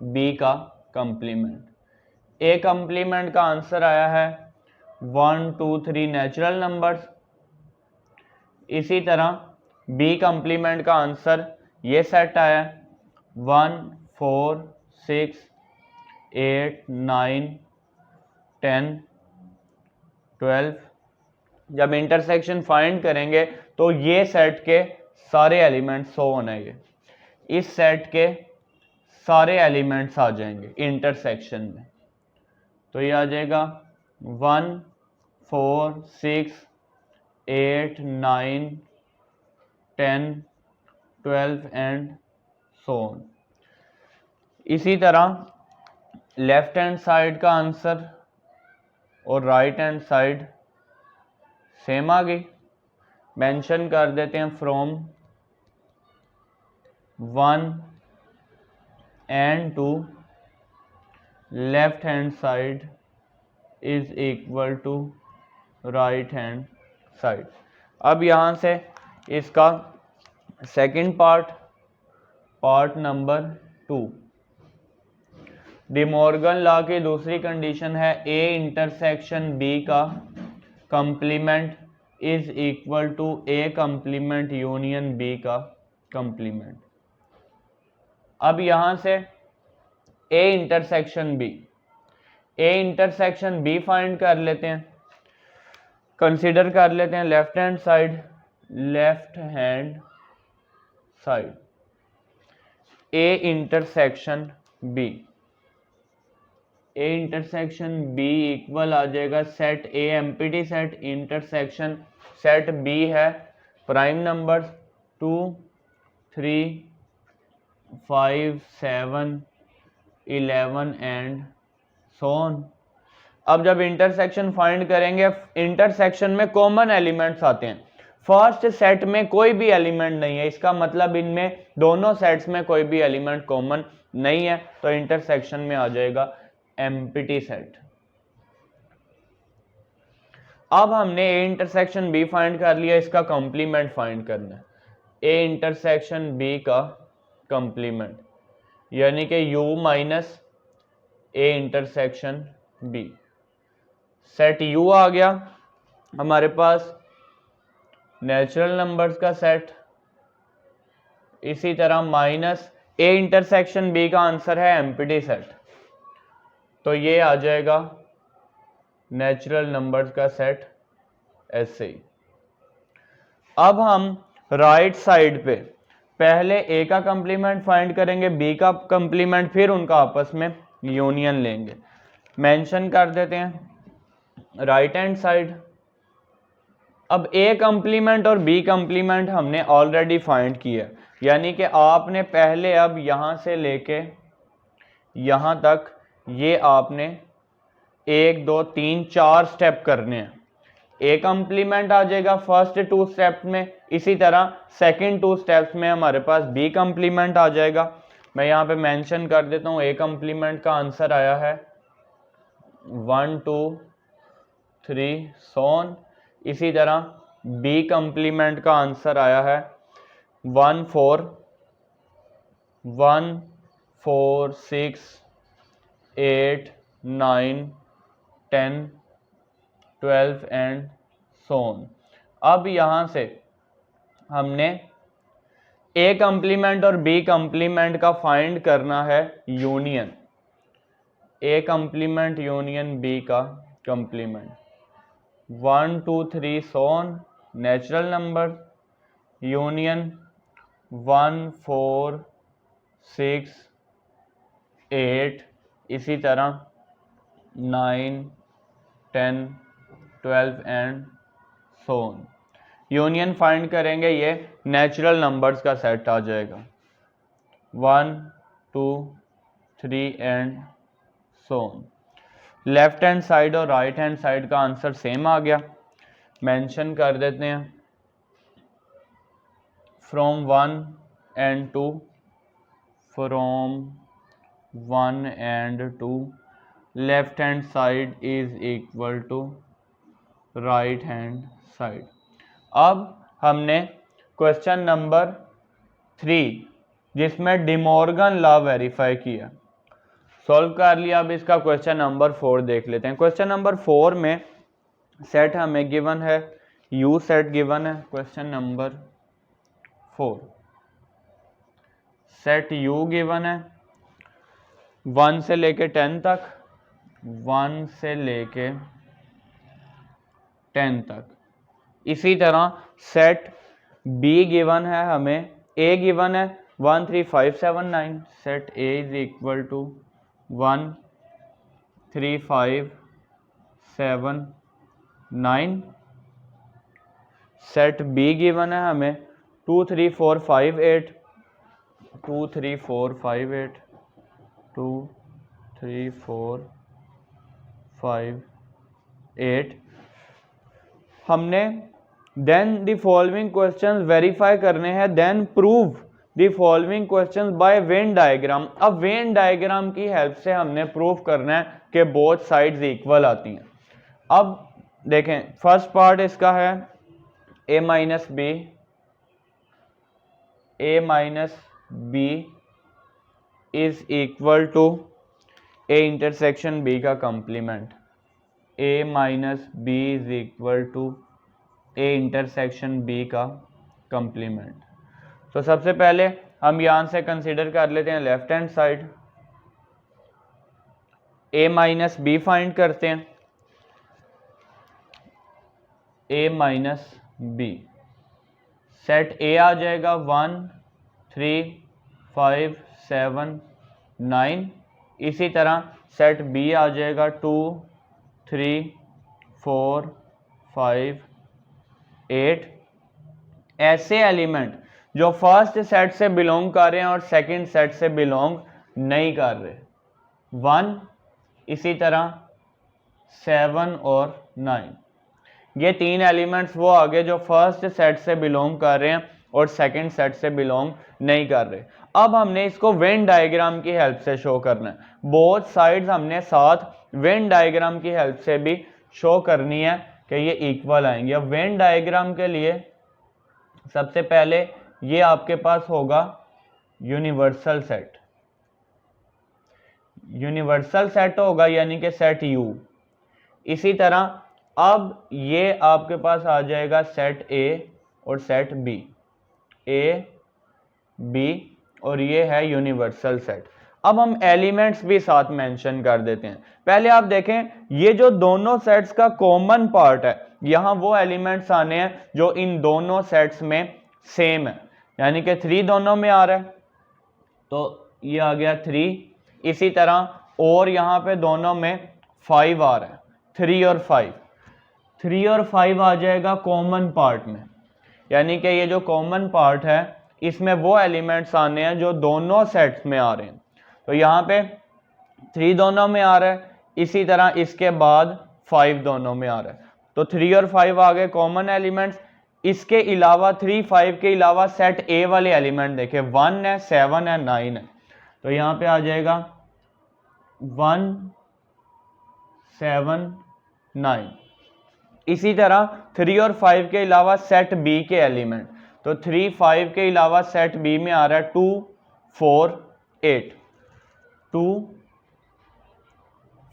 बी का कंप्लीमेंट। ए कंप्लीमेंट का आंसर आया है 1 2 3 नेचुरल नंबर्स। इसी तरह बी कंप्लीमेंट का आंसर ये सेट आया 1 4 6 8 9 10 12। जब इंटरसेक्शन फाइंड करेंगे तो ये सेट के सारे एलिमेंट्स शो होंगे, इस सेट के सारे एलिमेंट्स आ जाएंगे इंटरसेक्शन में। तो ये आ जाएगा 1 4 6 8 9 10 12 एंड सो ऑन। इसी तरह लेफ्ट हैंड साइड का आंसर और राइट हैंड साइड सेम आ गई। मेंशन कर देते हैं from 1 and 2 left hand side is equal to right hand side. अब यहाँ से इसका second part number 2, De Morgan law की दूसरी कंडीशन है ए इंटरसेक्शन बी का complement is equal to A complement union B का कंप्लीमेंट। अब यहां से ए इंटरसेक्शन बी फाइंड कर लेते हैं। कंसीडर कर लेते हैं left hand side A intersection B equal आ जाएगा set A empty set intersection set B है prime numbers 2 3 5 7 11 and so on. अब जब इंटरसेक्शन फाइंड करेंगे, इंटरसेक्शन में कॉमन एलिमेंट्स आते हैं। फर्स्ट सेट में कोई भी एलिमेंट नहीं है, इसका मतलब इनमें दोनों सेट्स में कोई भी एलिमेंट कॉमन नहीं है, तो इंटरसेक्शन में आ जाएगा एम्प्टी सेट। अब हमने ए इंटरसेक्शन बी फाइंड कर लिया, इसका कंप्लीमेंट फाइंड करना है। ए इंटरसेक्शन बी का कंप्लीमेंट यानी कि U minus A intersection B. Set U आ गया हमारे पास नेचुरल नंबर्स का सेट। इसी तरह माइनस ए इंटरसेक्शन बी का आंसर है एम्प्टी सेट, तो ये आ जाएगा नेचुरल नंबर्स का सेट ऐसे ही। अब हम राइट साइड पे पहले ए का कंप्लीमेंट फाइंड करेंगे, बी का कंप्लीमेंट, फिर उनका आपस में यूनियन लेंगे। मेंशन कर देते हैं राइट हैंड साइड। अब ए कंप्लीमेंट और बी कंप्लीमेंट हमने ऑलरेडी फाइंड किया, यानी कि आपने पहले अब यहां से लेके यहां तक ये आपने 1 2 3 4 स्टेप करने हैं। ए कंप्लीमेंट आ जाएगा फर्स्ट 2 स्टेप्स में, इसी तरह सेकंड 2 स्टेप्स में हमारे पास बी कंप्लीमेंट आ जाएगा। मैं यहाँ पे मेंशन कर देता हूँ ए कंप्लीमेंट का आंसर आया है 1 2 3 सो ऑन। इसी तरह बी कंप्लीमेंट का आंसर आया है 1 4 6 8 9 10 12 एंड सो ऑन। अब यहाँ से हमने ए कंप्लीमेंट और बी कंप्लीमेंट का फाइंड करना है यूनियन, ए कंप्लीमेंट यूनियन बी का complement. 1 2 3 so on natural number union 1 4 6 8 इसी तरह 9 10 12 and so on. Union find करेंगे, ये नेचुरल नंबर्स का सेट आ जाएगा 1 2 3 and so on. Left hand side और राइट हैंड साइड का आंसर सेम आ गया, मेंशन कर देते हैं from 1 and 2, from 1 and 2 left hand side is equal to right hand side. अब हमने क्वेश्चन नंबर 3 जिसमें डिमॉर्गन लॉ वेरीफाई किया सॉल्व कर लिया। अब इसका क्वेश्चन नंबर 4 देख लेते हैं। क्वेश्चन नंबर 4 में सेट हमें गिवन है, यू सेट गिवन है। Question number 4 set you given है 1 से लेके 10 तक, 1 से लेके 10 तक। इसी तरह सेट बी गिवन है हमें, ए गिवन है 1 3 5 7 9, set A is equal to 1 3 5 7 9। Set B given है हमें 2 3 4 5 8, 2 3 4 5 8, 2 3 4 5 8। हमने then the following questions verify करने हैं, then prove the following questions by Venn diagram. अब वेन डायग्राम की हेल्प से हमने प्रूव करना है कि बोथ साइड्स इक्वल आती हैं। अब देखें फर्स्ट पार्ट इसका है a minus B is equal to a intersection b का complement, a minus B is equal to a intersection b का कंप्लीमेंट। तो सबसे पहले हम यहां से कंसीडर कर लेते हैं left hand side, a minus B find करते हैं, a minus B. Set a आ जाएगा 1 3 5 7 9। इसी तरह सेट b आ जाएगा 2 3 4 5 8। ऐसे एलिमेंट जो फर्स्ट सेट से बिलोंग कर रहे हैं और सेकंड सेट से बिलोंग नहीं कर रहे, 1 इसी तरह 7 और 9। ये तीन एलिमेंट्स वो आगे जो फर्स्ट सेट से बिलोंग कर रहे हैं और सेकंड सेट से बिलोंग नहीं कर रहे। अब हमने इसको वेन डायग्राम की हेल्प से शो करना है, बोथ साइड्स हमने साथ वेन डायग्राम की हेल्प से भी शो करनी है कि ये इक्वल आएंगे। अब वेन डायग्राम के लिए सबसे पहले ये आपके पास होगा यूनिवर्सल सेट, यूनिवर्सल सेट होगा यानी कि सेट यू। इसी तरह अब ये आपके पास आ जाएगा सेट ए और सेट बी, ए बी, और ये है यूनिवर्सल सेट। अब हम एलिमेंट्स भी साथ मेंशन कर देते हैं। पहले आप देखें ये जो दोनों सेट्स का कॉमन पार्ट है, यहां वो एलिमेंट्स आने हैं जो इन दोनों सेट्स में सेम है, यानी कि 3 दोनों में आ रहा है तो ये आ गया 3। इसी तरह और यहां पे दोनों में 5 आ रहा है, 3 और 5, 3 और 5 आ जाएगा कॉमन पार्ट में, यानी कि ये जो कॉमन पार्ट है इसमें वो एलिमेंट्स आने हैं जो दोनों सेट्स में आ रहे हैं। तो यहाँ पे 3 दोनों में आ रहा है, इसी तरह इसके बाद 5 दोनों में आ रहा है, तो 3 और 5 आ गए कॉमन एलिमेंट्स। इसके अलावा 3 5 के अलावा सेट ए वाले एलिमेंट देखें 1 है 7 है 9 है, तो यहाँ पे आ जाएगा 1 7 9। इसी तरह 3 और 5 के अलावा सेट बी के एलिमेंट, तो 3 5 के अलावा सेट बी में आ रहा है 2 4 8, 2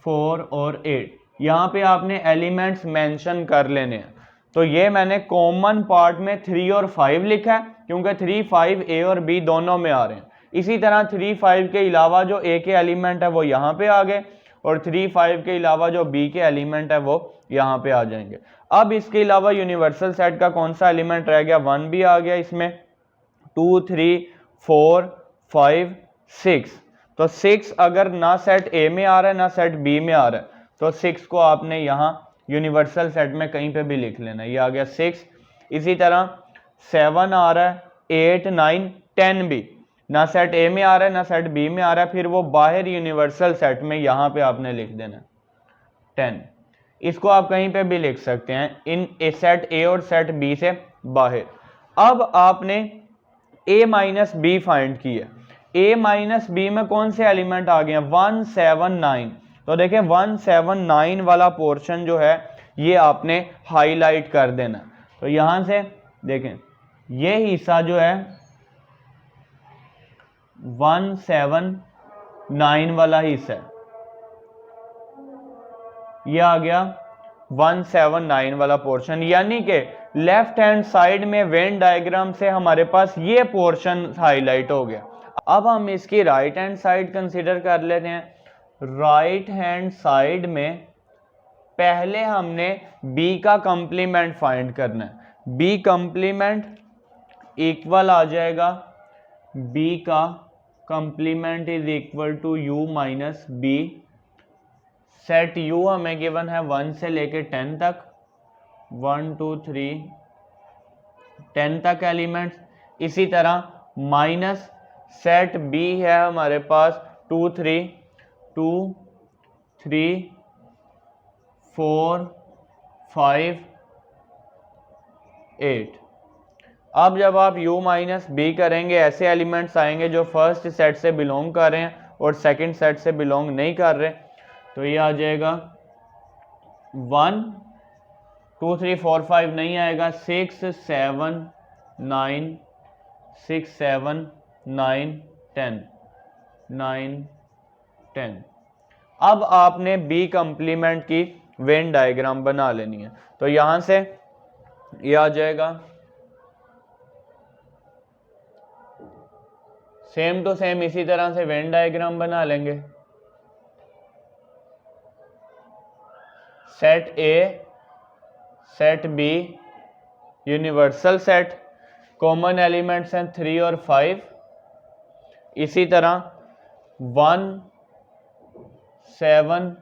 4 और 8। यहाँ पे आपने एलिमेंट्स मेंशन कर लेने हैं। तो ये मैंने कॉमन पार्ट में 3 और 5 लिखा है क्योंकि 3, 5 ए और बी दोनों में आ रहे हैं। इसी तरह 3, 5 के अलावा जो ए के एलिमेंट है वो यहाँ पे आ गए और 3, 5 के अलावा जो बी के एलिमेंट है वो यहाँ पे आ जाएंगे। अब इसके अलावा यूनिवर्सल सेट का कौन सा एलिमेंट रह गया, 1 भी आ गया इसमें, 2, 3, 4, 5, 6। तो 6 अगर ना सेट ए में आ रहा है ना सेट बी में आ रहा है तो 6 को आपने यहाँ यूनिवर्सल सेट में कहीं पे भी लिख लेना, ये आ गया 6। इसी तरह 7 आ रहा है, 8, 9, 10 भी ना सेट ए में आ रहा है ना सेट बी में आ रहा है, फिर वो बाहर यूनिवर्सल सेट में यहाँ पे आपने लिख देना 10। इसको आप कहीं पे भी लिख सकते हैं इन सेट ए और सेट बी से बाहर। अब आपने a माइनस बी फाइंड किया, a माइनस बी में कौन से एलिमेंट आ गए हैं, 1, 7, 9। तो देखें 1, 7, 9 वाला पोर्शन जो है ये आपने हाईलाइट कर देना। तो यहां से देखें ये हिस्सा जो है 1, 7, 9 वाला हिस्सा है, ये आ गया 1, 7, 9 वाला पोर्शन, यानी कि लेफ्ट हैंड साइड में वेन डायग्राम से हमारे पास ये पोर्शन हाईलाइट हो गया। अब हम इसकी राइट हैंड साइड कंसीडर कर लेते हैं। राइट हैंड साइड में पहले हमने b का कंप्लीमेंट फाइंड करना है। b कंप्लीमेंट इक्वल आ जाएगा, b का complement is equal to u minus b। Set u हमें गिवन है 1 से लेके 10 तक, 1, 2, 3, 10 तक एलिमेंट्स। इसी तरह माइनस सेट b है हमारे पास 2, 3, 4, 5, 8। अब जब आप u माइनस बी करेंगे ऐसे एलिमेंट्स आएंगे जो फर्स्ट सेट से बिलोंग कर रहे हैं और सेकंड सेट से बिलोंग नहीं कर रहे। तो ये आ जाएगा 1, 2, 3, 4, 5 नहीं आएगा, 6, 7, 9, 6, 7, 9, 10, 9, 10। अब आपने बी कंप्लीमेंट की वेन डायग्राम बना लेनी है। तो यहां से ये आ जाएगा सेम टू सेम, इसी तरह से वेन डायग्राम बना लेंगे। Set A, set B, universal set, common elements हैं 3 और 5। इसी तरह 1, 7,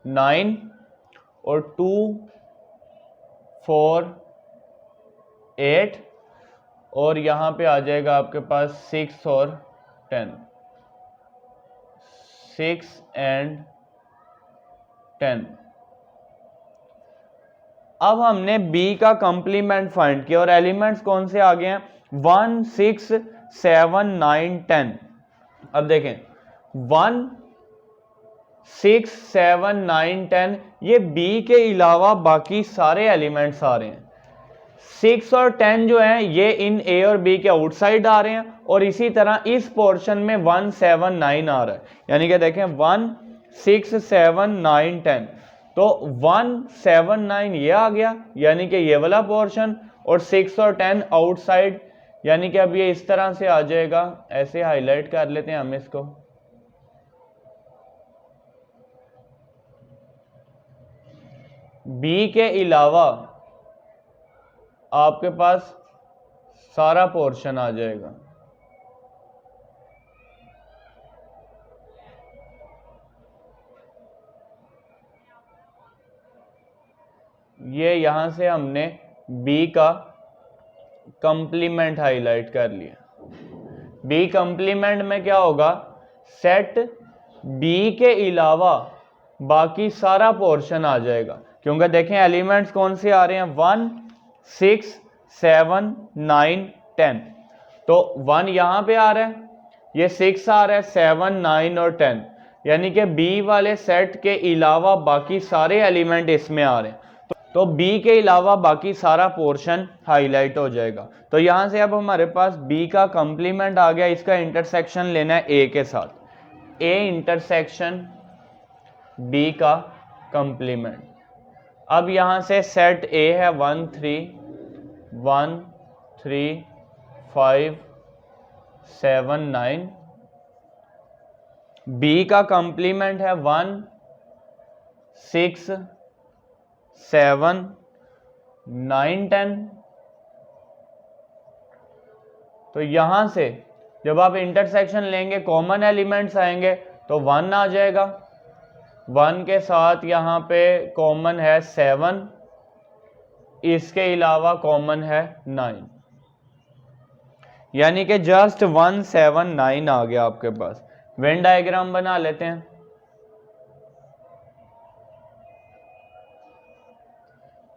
9 और 2, 4, 8 और यहां पे आ जाएगा आपके पास 6 और 10, 6 एंड 10। अब हमने b का कंप्लीमेंट फाइंड किया और एलिमेंट्स कौन से आ गए हैं, 1, 6, 7, 9, 10। अब देखें 1, 6, 7, 9, 10 ये b के अलावा बाकी सारे एलिमेंट्स आ रहे हैं। 6 और 10 जो हैं ये इन a और b के आउटसाइड आ रहे हैं और इसी तरह इस पोर्शन में 1, 7, 9 आ रहा है, यानी कि देखें 1, 6, 7, 9, 10। तो 1, 7, 9 ये आ गया यानी कि ये वाला पोर्शन और 6 और 10 आउटसाइड, यानी कि अब ये इस तरह से आ जाएगा। ऐसे हाईलाइट कर लेते हैं हम इसको। b के अलावा आपके पास सारा पोर्शन आ जाएगा। ये यहां से हमने b का कंप्लीमेंट हाईलाइट कर लिया। b कंप्लीमेंट में क्या होगा, सेट b के अलावा बाकी सारा पोर्शन आ जाएगा, क्योंकि देखें एलिमेंट्स कौन से आ रहे हैं, 1, 6, 7, 9, 10। तो 1 यहां पे आ रहा है, ये 6 आ रहा है, 7, 9 और 10, यानी कि b वाले सेट के अलावा बाकी सारे एलिमेंट इसमें आ रहे हैं। तो b के अलावा बाकी सारा पोर्शन हाईलाइट हो जाएगा। तो यहां से अब हमारे पास b का कंप्लीमेंट आ गया, इसका इंटरसेक्शन लेना है a के साथ। a इंटरसेक्शन b का कंप्लीमेंट। अब यहाँ से सेट ए है 1 3 5 7 9, बी का कंप्लीमेंट है 1 6 7 9 10। तो यहां से जब आप इंटरसेक्शन लेंगे कॉमन एलिमेंट्स आएंगे तो 1 आ जाएगा, 1 के साथ यहाँ पे कॉमन है 7, इसके अलावा कॉमन है 9, यानी कि जस्ट 1 7 9 आ गया आपके पास। वेन डायग्राम बना लेते हैं।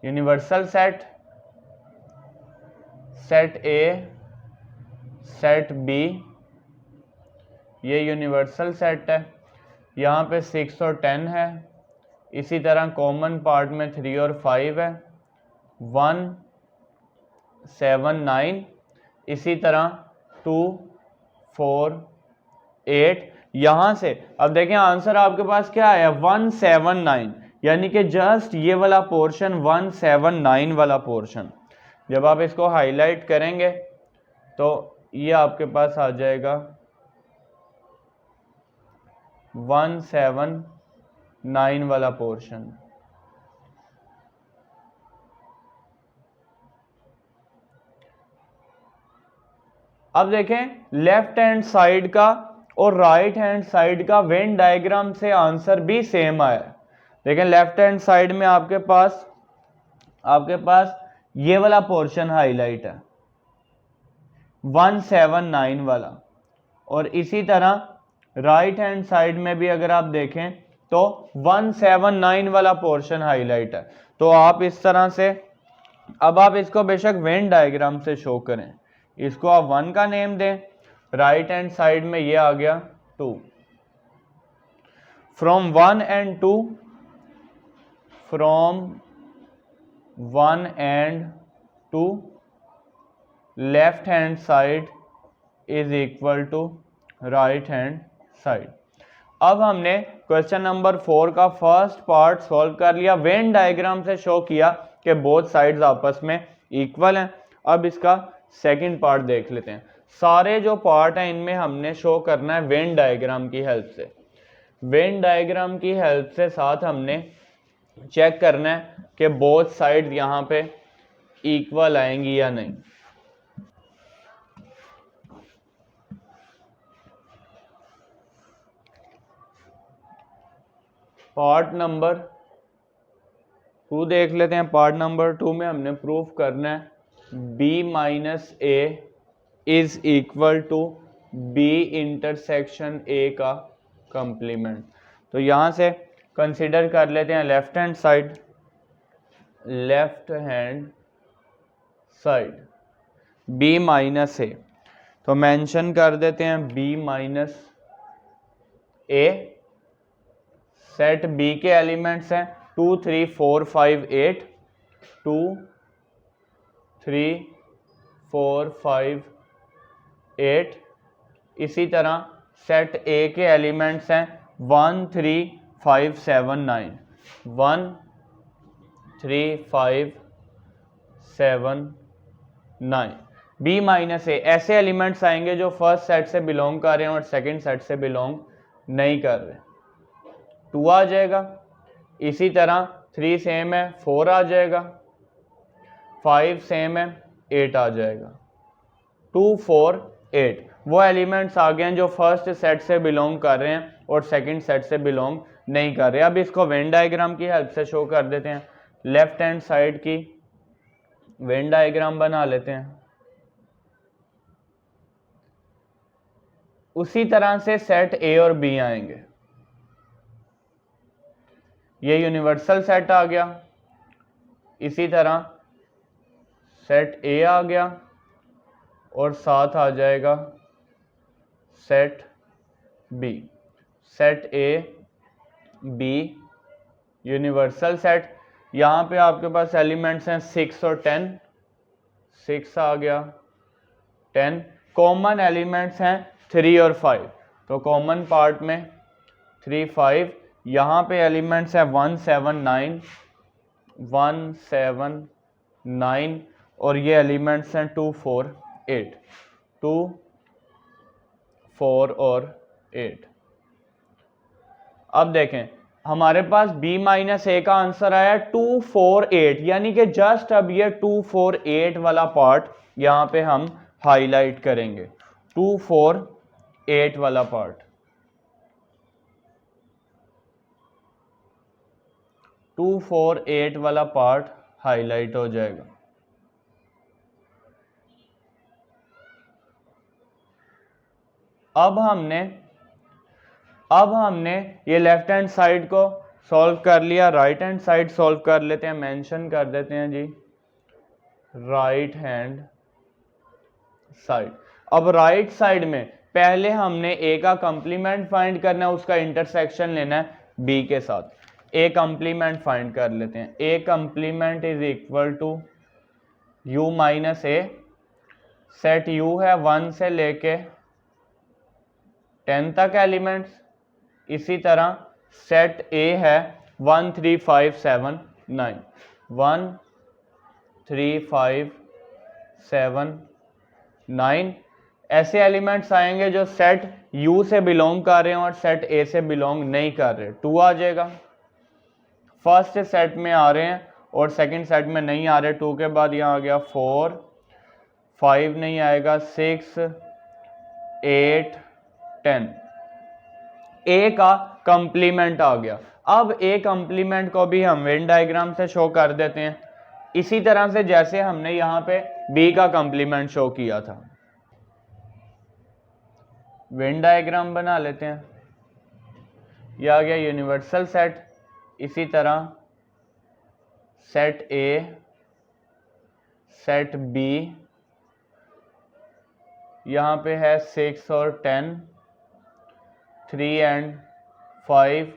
Universal set, set A, set B, ये यूनिवर्सल सेट है, यहाँ पे 6 और 10 है। इसी तरह कॉमन पार्ट में 3 और 5 है, 1 7 9, इसी तरह 2 4 8। यहाँ से अब देखें आंसर आपके पास क्या आया 1 7 9, यानी कि जस्ट ये वाला पोर्शन 1 7 9 वाला पोर्शन। जब आप इसको हाईलाइट करेंगे तो ये आपके पास आ जाएगा 1 7 9 वाला पोर्शन। अब देखें लेफ्ट हैंड साइड का और राइट हैंड साइड का वेन डायग्राम से आंसर भी सेम आया। देखें लेफ्ट हैंड साइड में आपके पास ये वाला पोर्शन हाईलाइट है 1 7 9 वाला, और इसी तरह राइट हैंड साइड में भी अगर आप देखें तो 1 7 9 वाला पोर्शन हाईलाइट है। तो आप इस तरह से, अब आप इसको बेशक वेन डायग्राम से शो करें, इसको आप 1 का नेम दें, राइट हैंड साइड में ये आ गया 2, from 1 and 2, from 1 and 2 left hand side is equal to right hand side. अब हमने क्वेश्चन नंबर 4 का फर्स्ट पार्ट सॉल्व कर लिया, वेन डायग्राम से शो किया कि बोथ साइड्स आपस में इक्वल हैं। अब इसका सेकंड पार्ट देख लेते हैं। सारे जो पार्ट हैं इनमें हमने शो करना है वेन डायग्राम की हेल्प से। वेन डायग्राम की हेल्प से साथ हमने चेक करना है कि बोथ साइड्स यहाँ पे इक्वल आएंगी या नहीं। पार्ट नंबर 2 देख लेते हैं। पार्ट नंबर 2 में हमने प्रूफ करना है b minus A is equal to b intersection a का कंप्लीमेंट। तो यहाँ से कंसिडर कर लेते हैं left hand side b minus A. तो मेंशन कर देते हैं b minus A. Set B के एलिमेंट्स हैं 2 3 4 5 8, 2 3 4 5 8। इसी तरह सेट A के एलिमेंट्स हैं 1 3 5 7 9, 1 3 5 7 9। B माइनस ए ऐसे एलिमेंट्स आएंगे जो फर्स्ट सेट से बिलोंग कर रहे हैं और सेकंड सेट से बिलोंग नहीं कर रहे, 2 आ जाएगा। इसी तरह 3 सेम है 4 आ जाएगा, 5 सेम है 8 आ जाएगा। 2 4 8 वो एलिमेंट्स आ गए हैं जो फर्स्ट सेट से बिलोंग कर रहे हैं और सेकंड सेट से बिलोंग नहीं कर रहे। अब इसको वेन डायग्राम की हेल्प से शो कर देते हैं। लेफ्ट हैंड साइड की वेन डायग्राम बना लेते हैं। उसी तरह से सेट ए और बी आएंगे। ये यूनिवर्सल सेट आ गया, इसी तरह सेट ए आ गया और साथ आ जाएगा set B. Set A B universal set. यहाँ पे आपके पास एलिमेंट्स हैं 6 और 10, 6 आ गया 10। कॉमन एलिमेंट्स हैं 3 और 5, तो कॉमन पार्ट में 3 5। यहाँ पे एलिमेंट्स है 179 और ये एलिमेंट्स हैं 2 4 8, 2 4 और 8। अब देखें हमारे पास b माइनस ए का आंसर आया 2 4 8, यानी कि जस्ट अब ये 2 4 8 वाला पार्ट यहाँ पे हम हाईलाइट करेंगे। 2 4 8 वाला पार्ट, 2 4 8 वाला पार्ट हाईलाइट हो जाएगा। अब हमने ये लेफ्ट हैंड साइड को सॉल्व कर लिया, राइट हैंड साइड सॉल्व कर लेते हैं। मेंशन कर देते हैं जी राइट हैंड साइड। अब राइट साइड में पहले हमने ए का कंप्लीमेंट फाइंड करना है, उसका इंटरसेक्शन लेना है बी के साथ। ए कंप्लीमेंट फाइंड कर लेते हैं। A complement is equal to U minus A. Set U है 1 से लेके 10 तक एलिमेंट्स। इसी तरह सेट ए है 1 3 5 7 9, 1 3 5 7 9 ऐसे एलिमेंट्स आएंगे जो सेट यू से बिलोंग कर रहे हैं और सेट ए से बिलोंग नहीं कर रहे। 2 आ जाएगा, फर्स्ट सेट में आ रहे हैं और सेकंड सेट में नहीं आ रहे। 2 के बाद यहाँ आ गया 4, 5 नहीं आएगा, 6 8 10। ए का कंप्लीमेंट आ गया। अब ए कंप्लीमेंट को भी हम वेन डायग्राम से शो कर देते हैं, इसी तरह से जैसे हमने यहाँ पे बी का कंप्लीमेंट शो किया था। वेन डायग्राम बना लेते हैं। यह आ गया यूनिवर्सल सेट। इसी तरह सेट ए, सेट बी, यहाँ पे है 6 और 10, 3 and 5,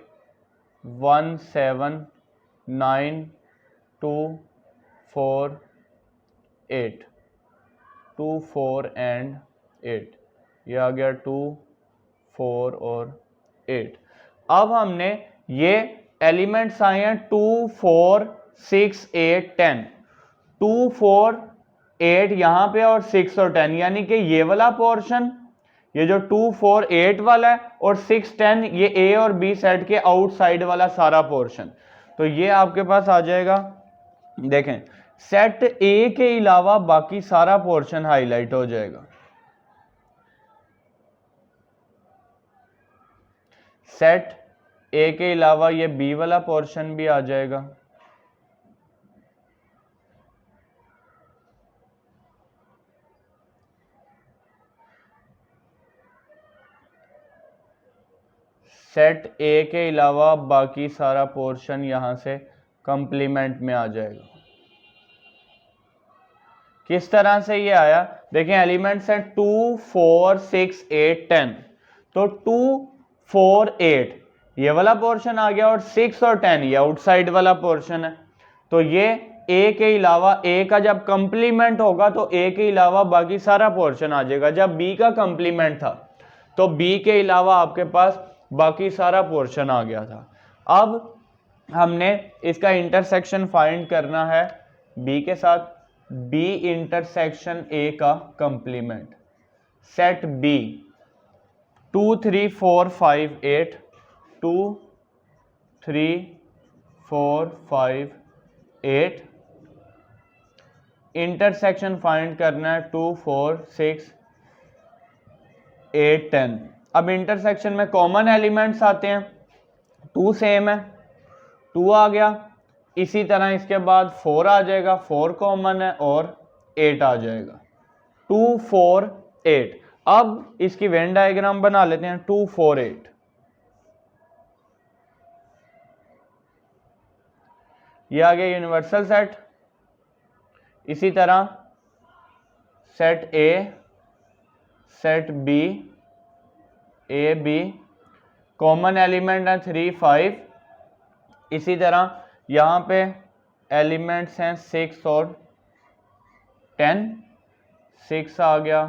1 7 9 2 4 8, 2 4 and 8। यह आ गया 2 4 और 8। अब हमने ये एलिमेंट्स आए हैं 2 4 6 8 10, 2 4 8 यहाँ पे और 6 और 10, यानी कि ये वाला पोर्शन, ये जो 2 4 8 वाला है और 6 10 ये ए और बी सेट के आउटसाइड वाला सारा पोर्शन। तो ये आपके पास आ जाएगा। देखें सेट ए के अलावा बाकी सारा पोर्शन हाईलाइट हो जाएगा। सेट ए के अलावा ये बी वाला पोर्शन भी आ जाएगा। सेट ए के अलावा बाकी सारा पोर्शन यहां से कंप्लीमेंट में आ जाएगा। किस तरह से ये आया देखें, एलिमेंट्स हैं 2 4 6 8 10, तो 2 4 8 ये वाला पोर्शन आ गया और 6 और 10 ये आउटसाइड वाला पोर्शन है। तो ये ए के अलावा, ए का जब कंप्लीमेंट होगा तो ए के अलावा बाकी सारा पोर्शन आ जाएगा। जब बी का कंप्लीमेंट था तो बी के अलावा आपके पास बाकी सारा पोर्शन आ गया था। अब हमने इसका इंटरसेक्शन फाइंड करना है बी के साथ। बी इंटरसेक्शन ए का complement. Set B 2 3 4 5 8, 2 3 4 5 8। Intersection find करना है 2 4 6 8 10। अब इंटरसेक्शन में कॉमन एलिमेंट्स आते हैं। 2 सेम है, 2 आ गया। इसी तरह इसके बाद 4 आ जाएगा, 4 कॉमन है और 8 आ जाएगा। 2 4 8। अब इसकी वेन डायग्राम बना लेते हैं। 2 4 8, ये आ गया यूनिवर्सल सेट। इसी तरह set A, set B, A B, common element है 3 5। इसी तरह यहाँ पे एलिमेंट्स हैं 6 और 10, 6 आ गया,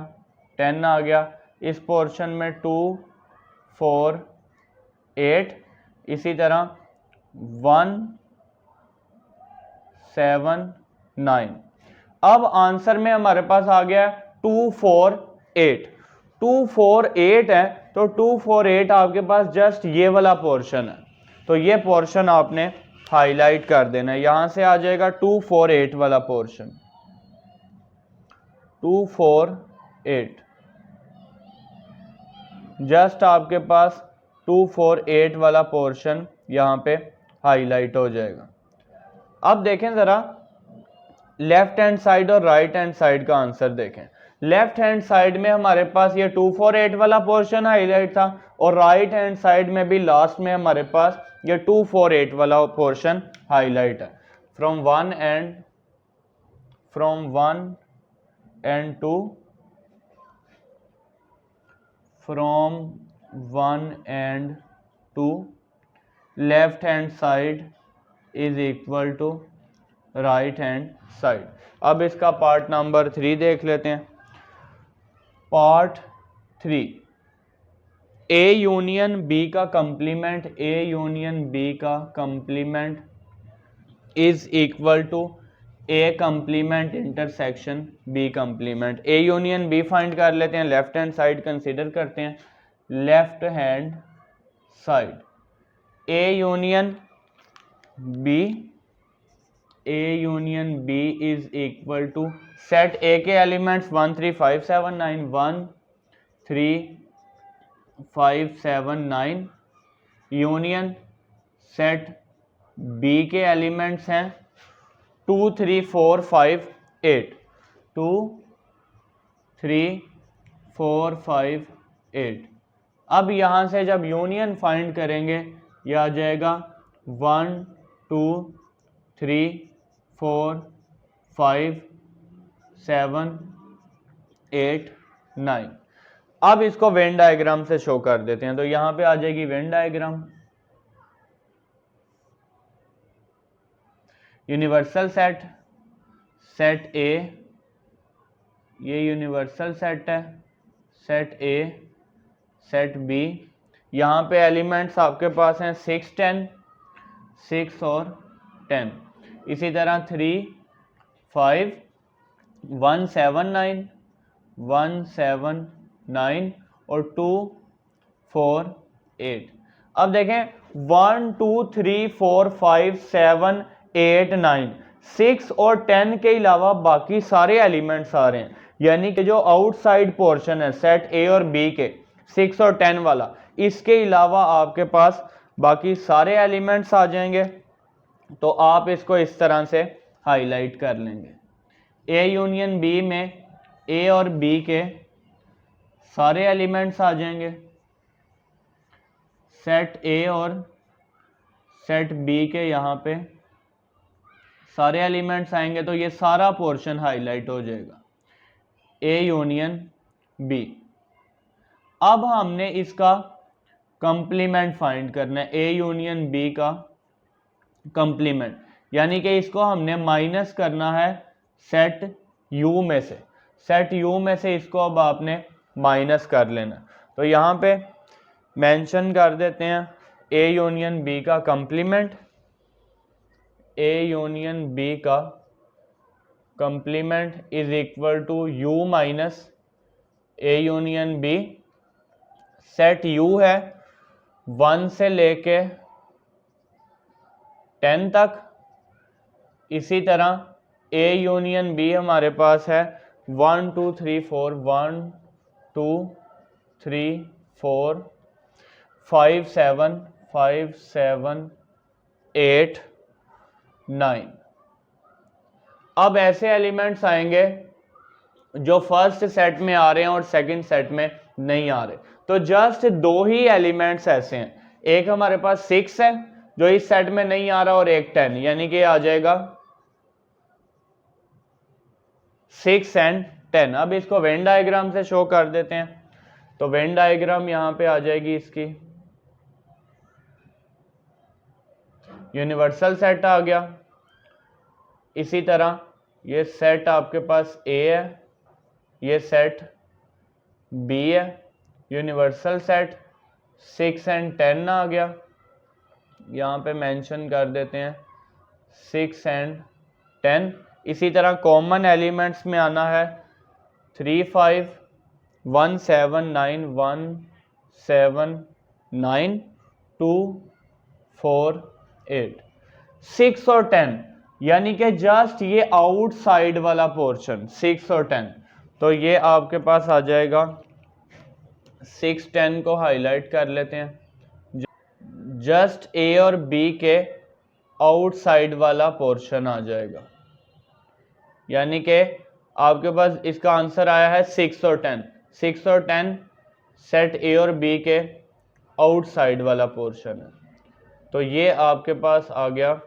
10 आ गया। इस पोर्शन में 2 4 8। इसी तरह 1 7 9। अब आंसर में हमारे पास आ गया 2 4 8। 2 4 8 है तो 2 4 8 आपके पास जस्ट ये वाला पोर्शन है, तो ये पोर्शन आपने हाईलाइट कर देना है। यहां से आ जाएगा 2 4 8 वाला पोर्शन, 2 4 8 जस्ट आपके पास 2 4 8 वाला पोर्शन यहां पे हाईलाइट हो जाएगा। अब देखें ज़रा लेफ्ट हैंड साइड और राइट हैंड साइड का आंसर देखें। लेफ्ट हैंड साइड में हमारे पास ये 2 4 8 वाला पोर्शन हाईलाइट था और राइट हैंड साइड में भी लास्ट में हमारे पास ये 2 4 8 वाला पोर्शन हाईलाइट है। From one and two from 1 and 2 left hand side is equal to right hand side। अब इसका पार्ट नंबर 3 देख लेते हैं। पार्ट 3, ए यूनियन बी का कंप्लीमेंट, ए यूनियन बी का complement is equal to A complement intersection B complement. A union B find कर लेते हैं, लेफ्ट हैंड साइड कंसीडर करते हैं। Left hand side A union B is equal to set A के एलिमेंट्स 1 3 5 7 9 1 3 5 7 9 यूनियन सेट बी के एलिमेंट्स हैं 2 3 4 5 8, 2 3 4 5 8। अब यहाँ से जब यूनियन फाइंड करेंगे ये आ जाएगा 1 2 3 4 5 7 8 9। अब इसको वेन डायग्राम से शो कर देते हैं, तो यहाँ पे आ जाएगी Venn diagram. Universal set, set ए, ये यूनिवर्सल सेट है, सेट ए, सेट बी। यहाँ पे एलिमेंट्स आपके पास हैं 6 10, 6 और 10। इसी तरह 3 5 1 7 9, 1 7 9 और 2 4 8। अब देखें 1 2 3 4 5 7 8 9, 6 और 10 के अलावा बाकी सारे एलिमेंट्स आ रहे हैं, यानी कि जो आउटसाइड पोर्शन है सेट ए और बी के 6 और 10 वाला, इसके अलावा आपके पास बाकी सारे एलिमेंट्स आ जाएंगे। तो आप इसको इस तरह से हाईलाइट कर लेंगे। ए यूनियन बी में ए और बी के सारे एलिमेंट्स आ जाएंगे, सेट ए और सेट बी के यहाँ पे सारे एलिमेंट्स आएंगे, तो ये सारा पोर्शन हाईलाइट हो जाएगा ए यूनियन बी। अब हमने इसका कंप्लीमेंट फाइंड करना है, ए यूनियन बी का कंप्लीमेंट, यानी कि इसको हमने माइनस करना है सेट यू में से। सेट यू में से इसको अब आपने माइनस कर लेना। तो यहाँ पे मेंशन कर देते हैं ए यूनियन बी का कंप्लीमेंट, ए यूनियन बी का complement is equal to U minus A union B. Set U है 1 से लेके 10 तक। इसी तरह ए यूनियन बी हमारे पास है 1 2 3 4, 1 2 3 4 5 7 5 7 8 9। अब ऐसे एलिमेंट्स आएंगे जो फर्स्ट सेट में आ रहे हैं और सेकंड सेट में नहीं आ रहे, तो जस्ट 2 ही एलिमेंट्स ऐसे हैं। एक हमारे पास 6 है जो इस सेट में नहीं आ रहा और एक 10, यानी कि आ जाएगा 6 एंड 10। अब इसको वेन डायग्राम से शो कर देते हैं, तो वेन डायग्राम यहां पे आ जाएगी इसकी। यूनिवर्सल सेट आ गया, इसी तरह ये सेट आपके पास ए है, ये सेट बी है। यूनिवर्सल सेट 6 एंड 10 आ गया, यहाँ पे मेंशन कर देते हैं 6 एंड 10। इसी तरह कॉमन एलिमेंट्स में आना है 3 5 1 7 9 1 7 9 2 4 8 6 और 10, यानी कि जस्ट ये आउटसाइड वाला पोर्शन 6 और 10। तो ये आपके पास आ जाएगा 6 10 को हाईलाइट कर लेते हैं, जस्ट ए और बी के आउटसाइड वाला पोर्शन आ जाएगा, यानी कि आपके पास इसका आंसर आया है 6 और 10। 6 और 10 सेट ए और बी के आउटसाइड वाला पोर्शन है। तो ये आपके पास आ गया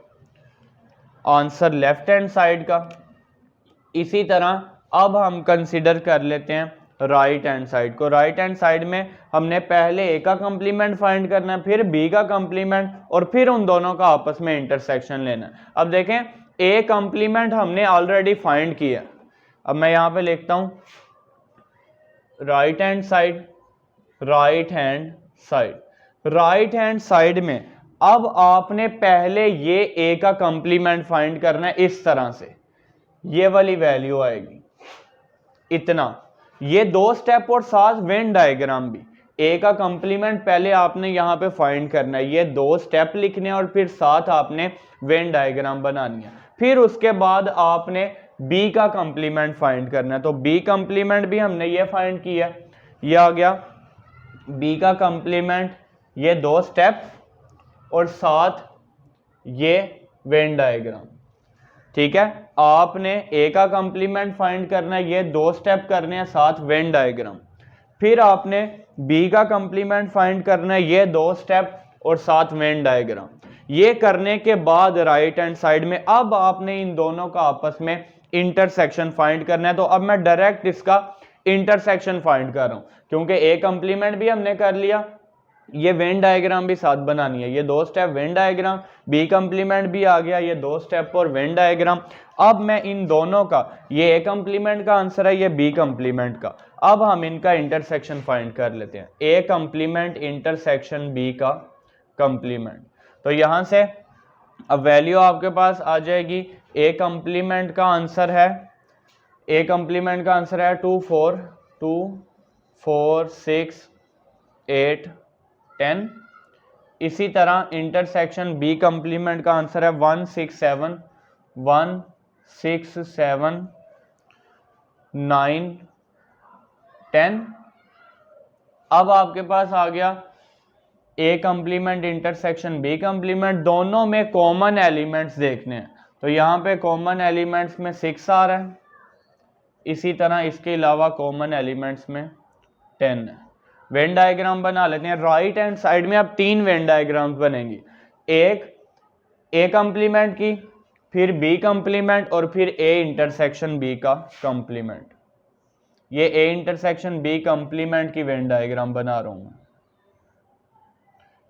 आंसर लेफ्ट हैंड साइड का। इसी तरह अब हम कंसिडर कर लेते हैं राइट हैंड साइड को। राइट हैंड साइड में हमने पहले ए का कंप्लीमेंट फाइंड करना है, फिर बी का कंप्लीमेंट, और फिर उन दोनों का आपस में इंटरसेक्शन लेना है। अब देखें ए कंप्लीमेंट हमने ऑलरेडी फाइंड किया। अब मैं यहां पे लिखता हूं right hand side, right hand side. Right hand side में अब आपने पहले ये ए का कंप्लीमेंट फाइंड करना है। इस तरह से ये वाली वैल्यू आएगी इतना, ये 2 स्टेप और साथ वेन डायग्राम भी। ए का कंप्लीमेंट पहले आपने यहां पे फाइंड करना है, ये 2 स्टेप लिखने और फिर साथ आपने वेन डायग्राम बनानी है। फिर उसके बाद आपने बी का कंप्लीमेंट फाइंड करना है। तो बी कंप्लीमेंट भी हमने ये फाइंड किया, ये आ गया बी का कंप्लीमेंट, ये 2 स्टेप और साथ ये वेन डायग्राम। ठीक है, आपने ए का कंप्लीमेंट फाइंड करना है, ये 2 स्टेप करने हैं साथ वेन डायग्राम। फिर आपने बी का कंप्लीमेंट फाइंड करना है, ये 2 स्टेप और साथ वेन डायग्राम। ये करने के बाद राइट हैंड साइड में अब आपने इन दोनों का आपस में इंटरसेक्शन फाइंड करना है। तो अब मैं डायरेक्ट इसका इंटरसेक्शन फाइंड कर रहा हूं, क्योंकि ए कंप्लीमेंट भी हमने कर लिया, ये वेन डायग्राम भी साथ बनानी है, ये 2 step Venn diagram, B complement भी आ गया, ये 2 स्टेप और वेन डायग्राम। अब मैं इन दोनों का, ये ए कंप्लीमेंट का आंसर है, ये बी कंप्लीमेंट का, अब हम इनका इंटरसेक्शन फाइंड कर लेते हैं। ए कंप्लीमेंट इंटरसेक्शन बी का कंप्लीमेंट। तो यहां से अब वैल्यू आपके पास आ जाएगी। ए कंप्लीमेंट का आंसर है, ए कंप्लीमेंट का आंसर है 2 4 2 4 6 8 10। इसी तरह इंटरसेक्शन बी कंप्लीमेंट का आंसर है 1 6 7 1 6 7 9 10। अब आपके पास आ गया ए कंप्लीमेंट इंटरसेक्शन बी कंप्लीमेंट, दोनों में कॉमन एलिमेंट्स देखने हैं। तो यहां पे कॉमन एलिमेंट्स में 6 आ रहा है, इसी तरह इसके अलावा कॉमन एलिमेंट्स में 10 है। वेन डायग्राम बना लेते हैं। राइट हैंड साइड में अब 3 वेन डायग्राम्स बनेंगी, एक ए कंप्लीमेंट की, फिर बी कंप्लीमेंट और फिर ए इंटरसेक्शन बी का कंप्लीमेंट। ये ए इंटरसेक्शन बी कंप्लीमेंट की वेन डायग्राम बना रहा हूं मैं।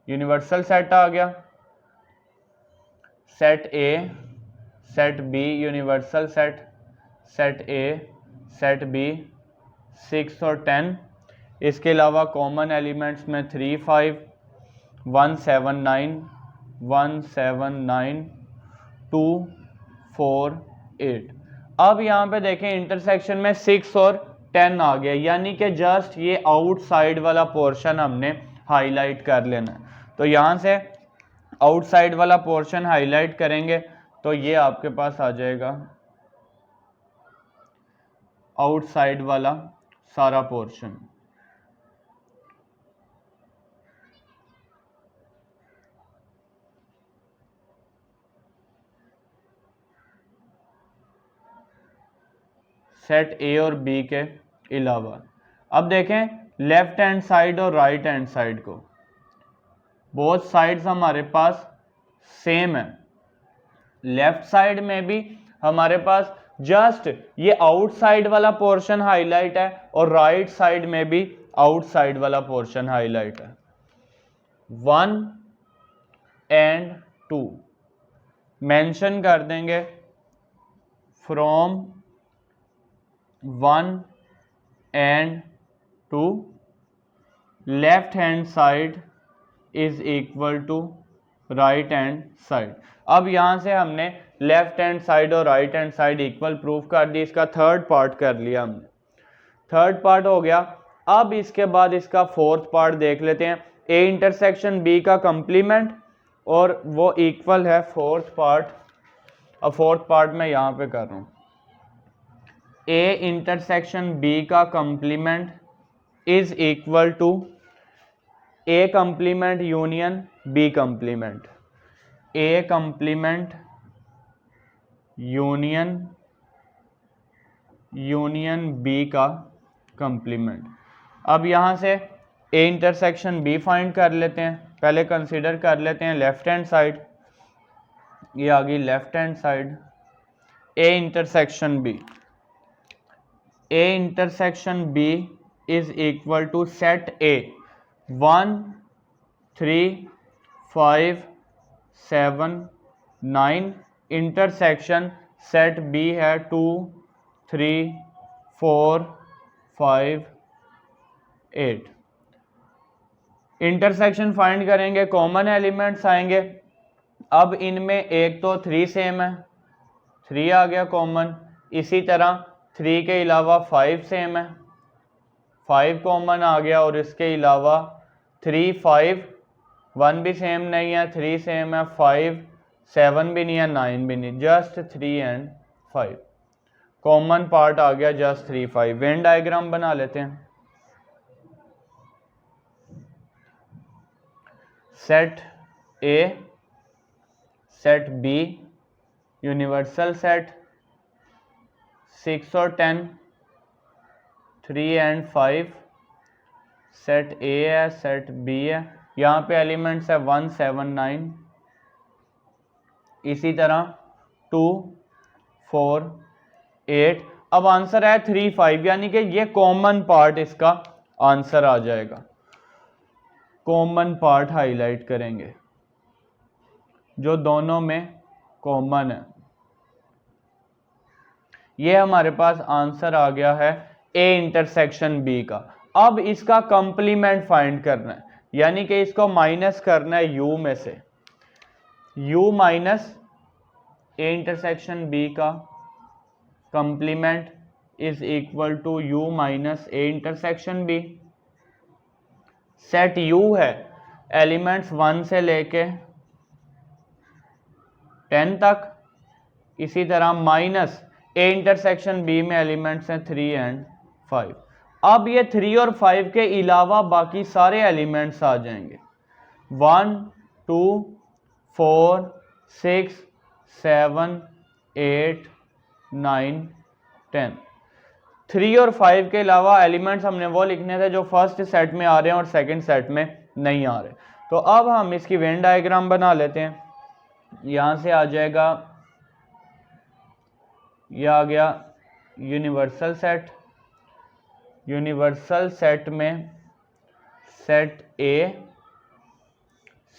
यूनिवर्सल सेट आ गया, set A, set B, universal set, set A, set B, 6 और 10। इसके अलावा कॉमन एलिमेंट्स में 3 5 1 7 9 1 7 9 2 4 8। अब यहाँ पे देखें इंटरसेक्शन में 6 और 10 आ गया, यानी कि जस्ट ये आउटसाइड वाला पोर्शन हमने हाईलाइट कर लेना है। तो यहाँ से आउटसाइड वाला पोर्शन हाईलाइट करेंगे तो ये आपके पास आ जाएगा आउटसाइड वाला सारा पोर्शन। सेट ए और बी के अलावा अब देखें लेफ्ट हैंड साइड और राइट हैंड साइड को, बोथ साइड्स हमारे पास सेम है। लेफ्ट साइड में भी हमारे पास जस्ट ये आउटसाइड वाला पोर्शन हाईलाइट है और राइट साइड में भी आउटसाइड वाला पोर्शन हाईलाइट है। 1 एंड 2 मेंशन कर देंगे from 1 and 2 left hand side is equal to right hand side. अब यहाँ से हमने लेफ्ट हैंड साइड और right hand side equal proof कर दी, इसका थर्ड पार्ट कर लिया हमने, थर्ड पार्ट हो गया। अब इसके बाद इसका फोर्थ पार्ट देख लेते हैं, ए इंटरसेक्शन बी का कंप्लीमेंट, और वो इक्वल है फोर्थ पार्ट। अब फोर्थ पार्ट मैं यहाँ पे कर रहा हूँ, ए इंटरसेक्शन बी का complement is equal to A complement union B complement, A complement union B का कंप्लीमेंट। अब यहाँ से ए इंटरसेक्शन बी फाइंड कर लेते हैं, पहले कंसीडर कर लेते हैं लेफ्ट हैंड साइड, ये आ गई left hand side, A intersection B, A intersection B is equal to set A 1 3 5 7 9, intersection set B है 2 3 4 5 8। इंटरसेक्शन फाइंड करेंगे, कॉमन एलिमेंट्स आएंगे। अब इनमें एक तो 3 सेम है, 3 आ गया कॉमन, इसी तरह 3 के अलावा 5 सेम है, 5 कॉमन आ गया, और इसके अलावा 3 5 1 भी सेम नहीं है, 3 सेम है, 5 7 भी नहीं है, 9 भी नहीं, जस्ट 3 एंड 5 कॉमन पार्ट आ गया, जस्ट 3 5। वेन डायग्राम बना लेते हैं, set A set B universal set 6 और 10 3 एंड 5, सेट ए है सेट बी है, यहाँ पे एलिमेंट्स है 1 7 9, इसी तरह 2 4 8। अब आंसर है 3 5, यानी कि ये कॉमन पार्ट इसका आंसर आ जाएगा। कॉमन पार्ट हाईलाइट करेंगे जो दोनों में कॉमन है, ये हमारे पास आंसर आ गया है ए इंटरसेक्शन बी का। अब इसका कंप्लीमेंट फाइंड करना है, यानी कि इसको माइनस करना है यू में से, u minus A intersection B का complement is equal to u minus A intersection B. Set u है एलिमेंट्स 1 से लेके 10 तक, इसी तरह माइनस ए इंटरसेक्शन बी में एलिमेंट्स हैं 3 एंड 5। अब ये 3 और 5 के अलावा बाकी सारे एलिमेंट्स आ जाएंगे, 1 2 4 6 7 8 9 10। 3 और 5 के अलावा एलिमेंट्स हमने वो लिखने थे जो फर्स्ट सेट में आ रहे हैं और सेकंड सेट में नहीं आ रहे। तो अब हम इसकी वेन डायग्राम बना लेते हैं, यहाँ से आ जाएगा, यह आ गया यूनिवर्सल सेट, यूनिवर्सल सेट में set A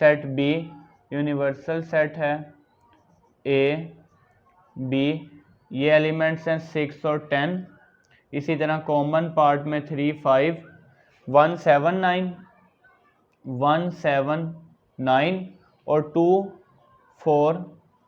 set B, universal set है ए बी, ये एलिमेंट्स हैं 6 और 10, इसी तरह कॉमन पार्ट में 3 5 1 7 9 1 7 9 और 2 4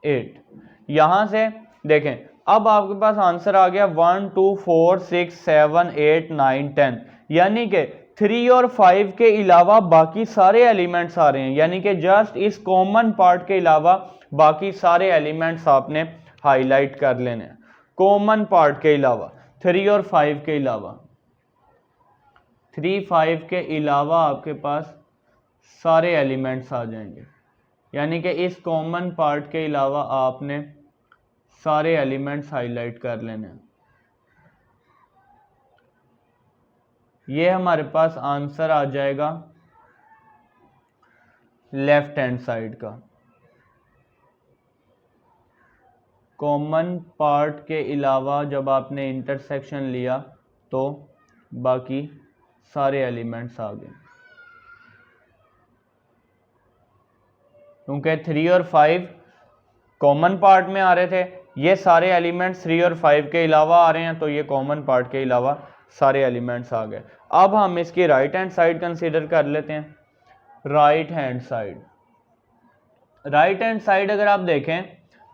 8। यहाँ से देखें, अब आपके पास आंसर आ गया 1 2 4 6 7 8 9 10, यानी कि 3 और 5 के अलावा बाकी सारे एलिमेंट्स आ रहे हैं, यानी कि जस्ट इस कॉमन पार्ट के अलावा बाकी सारे एलिमेंट्स आपने हाईलाइट कर लेने हैं। कॉमन पार्ट के अलावा 3 और 5 के अलावा, 3 5 के अलावा आपके पास सारे एलिमेंट्स आ जाएंगे, यानी कि इस कॉमन पार्ट के अलावा आपने सारे एलिमेंट्स हाईलाइट कर लेने हैं। ये हमारे पास आंसर आ जाएगा लेफ्ट हैंड साइड का। कॉमन पार्ट के अलावा जब आपने इंटरसेक्शन लिया तो बाकी सारे एलिमेंट्स आ गए, क्योंकि 3 और 5 कॉमन पार्ट में आ रहे थे, ये सारे एलिमेंट्स 3 और 5 के अलावा आ रहे हैं, तो ये कॉमन पार्ट के अलावा सारे एलिमेंट्स आ गए। अब हम इसकी राइट हैंड साइड कंसीडर कर लेते हैं। Right hand side, right hand side अगर आप देखें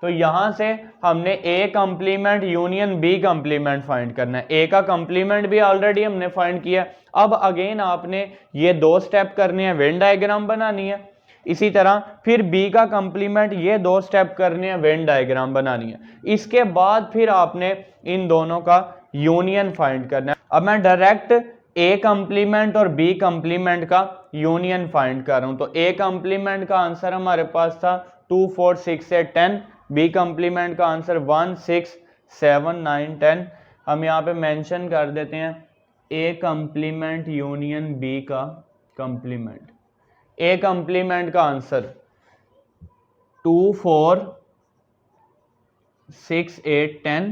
तो यहां से हमने A complement union B complement find करना है। ए का कंप्लीमेंट भी ऑलरेडी हमने फाइंड किया। अब अगेन आपने ये 2 स्टेप करने हैं, वेन डायग्राम बनानी है। इसी तरह फिर बी का कंप्लीमेंट, ये 2 स्टेप करने हैं, वेन डायग्राम बनानी है। इसके बाद फिर आपने इन दोनों का यूनियन फाइंड करना है। अब मैं डायरेक्ट ए कंप्लीमेंट और बी कंप्लीमेंट का यूनियन फाइंड कर रहा हूं। तो ए कंप्लीमेंट का आंसर हमारे पास था 2 4 6 8 10, बी कंप्लीमेंट का आंसर 1 6 7 9 10। हम यहाँ पे मेंशन कर देते हैं ए कंप्लीमेंट यूनियन बी का कंप्लीमेंट। ए कंप्लीमेंट का आंसर 2 4 6 8 10।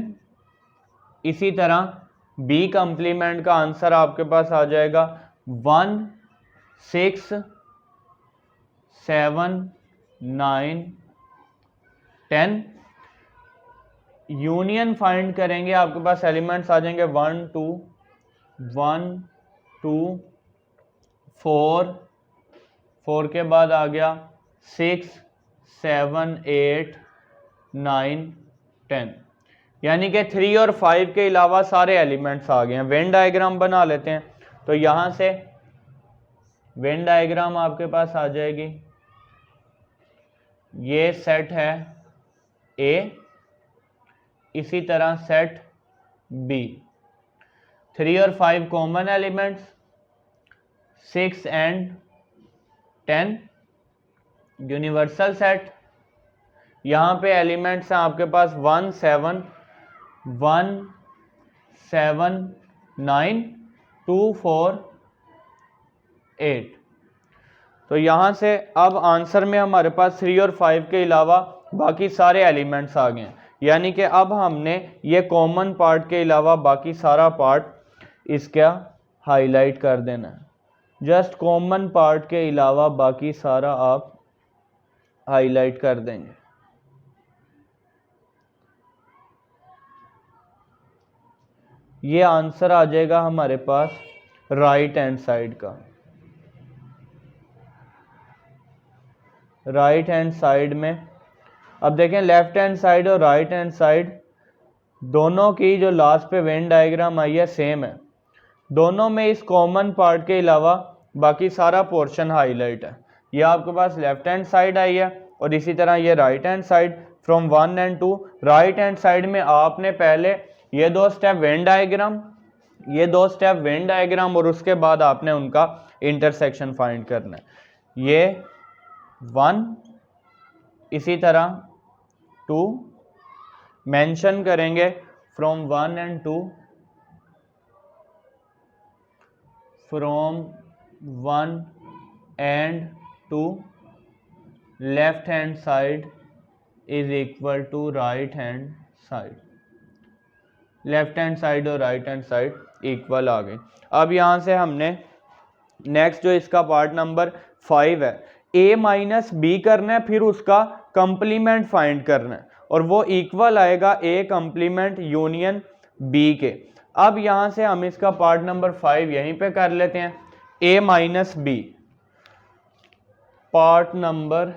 इसी तरह बी कंप्लीमेंट का आंसर आपके पास आ जाएगा 1 6 7 9 10। यूनियन फाइंड करेंगे, आपके पास एलिमेंट्स आ जाएंगे 1 2 1 2 4, 4 के बाद आ गया 6 7 8 9 10, यानी कि 3 और 5 के अलावा सारे एलिमेंट्स आ गए हैं। वेन डायग्राम बना लेते हैं। तो यहां से वेन डायग्राम आपके पास आ जाएगी, ये सेट है ए, इसी तरह सेट बी, 3 और 5 common elements, 6 and 10 universal set. यहां पे एलिमेंट्स हैं आपके पास 1 7 1 7 9 2 4 8। तो यहां से अब आंसर में हमारे पास 3 और 5 के अलावा बाकी सारे एलिमेंट्स आ गए हैं, यानी कि अब हमने ये कॉमन पार्ट के अलावा बाकी सारा पार्ट इसका हाईलाइट कर देना है। जस्ट कॉमन पार्ट के अलावा बाकी सारा आप हाईलाइट कर देंगे। ये आंसर आ जाएगा हमारे पास राइट हैंड साइड का। राइट हैंड साइड में अब देखें, लेफ्ट हैंड साइड और राइट हैंड साइड दोनों की जो लास्ट पे वेन डायग्राम आई है सेम है। दोनों में इस कॉमन पार्ट के अलावा बाकी सारा पोर्शन हाईलाइट है। ये आपके पास लेफ्ट हैंड साइड आई है और इसी तरह ये right hand side from 1 and 2। Right hand side में आपने पहले ये 2 स्टेप वेन डायग्राम, ये 2 स्टेप वेन डायग्राम और उसके बाद आपने उनका इंटरसेक्शन फाइंड करना है। ये 1, इसी तरह 2 मेंशन करेंगे from 1 and 2, from 1 and 2 left hand side is equal to right hand side. Left hand side और राइट हैंड साइड इक्वल आ गए। अब यहां से हमने नेक्स्ट जो इसका पार्ट नंबर 5 है, a माइनस बी करना है, फिर उसका कंप्लीमेंट फाइंड करना है और वो इक्वल आएगा a कंप्लीमेंट यूनियन b के। अब यहां से हम इसका पार्ट नंबर 5 यहीं पे कर लेते हैं। a minus B part number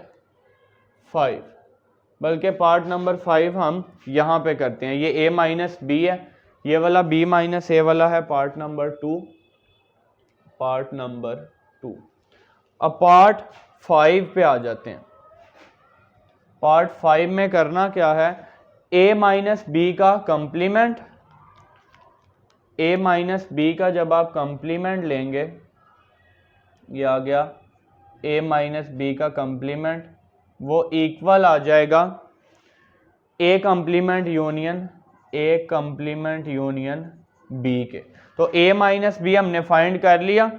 5, बल्कि पार्ट नंबर 5 हम यहां पे करते हैं। ये a माइनस बी है, ये वाला b माइनस a वाला है पार्ट नंबर 2, पार्ट नंबर 2। अब पार्ट 5 पे आ जाते हैं। पार्ट 5 में करना क्या है, a माइनस बी का कंप्लीमेंट, a माइनस बी का जब आप कंप्लीमेंट लेंगे, ये आ गया a माइनस बी का कंप्लीमेंट, वो इक्वल आ जाएगा a कंप्लीमेंट यूनियन b के। तो a माइनस बी हमने फाइंड कर लिया,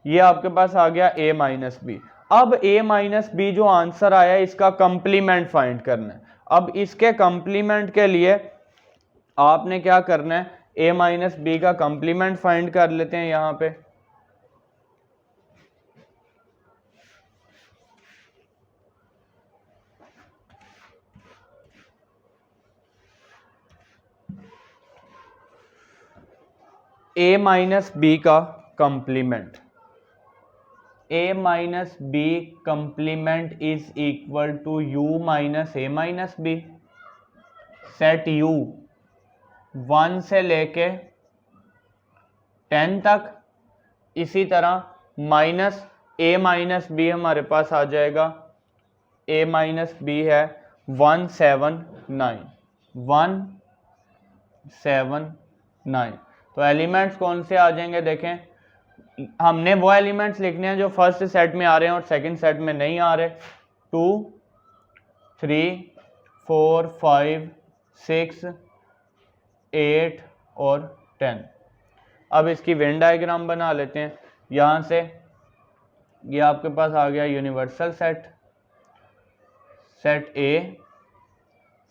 ये आपके पास आ गया a माइनस बी। अब a माइनस बी जो आंसर आया इसका कंप्लीमेंट फाइंड करना है। अब इसके कंप्लीमेंट के लिए आपने क्या करना है, a माइनस बी का कंप्लीमेंट फाइंड कर लेते हैं। यहां पे a माइनस बी का complement, A minus B complement is equal to U minus A minus B. Set U 1 से लेके 10 तक, इसी तरह माइनस ए माइनस बी हमारे पास आ जाएगा, ए माइनस बी है 179 179। तो एलिमेंट्स कौन से आ जाएंगे देखें, हमने वो एलिमेंट्स लिखने हैं जो फर्स्ट सेट में आ रहे हैं और सेकंड सेट में नहीं आ रहे। 2 3 4 5 6 8 और 10। अब इसकी वेन डायग्राम बना लेते हैं। यहाँ से ये आपके पास आ गया universal set, set A,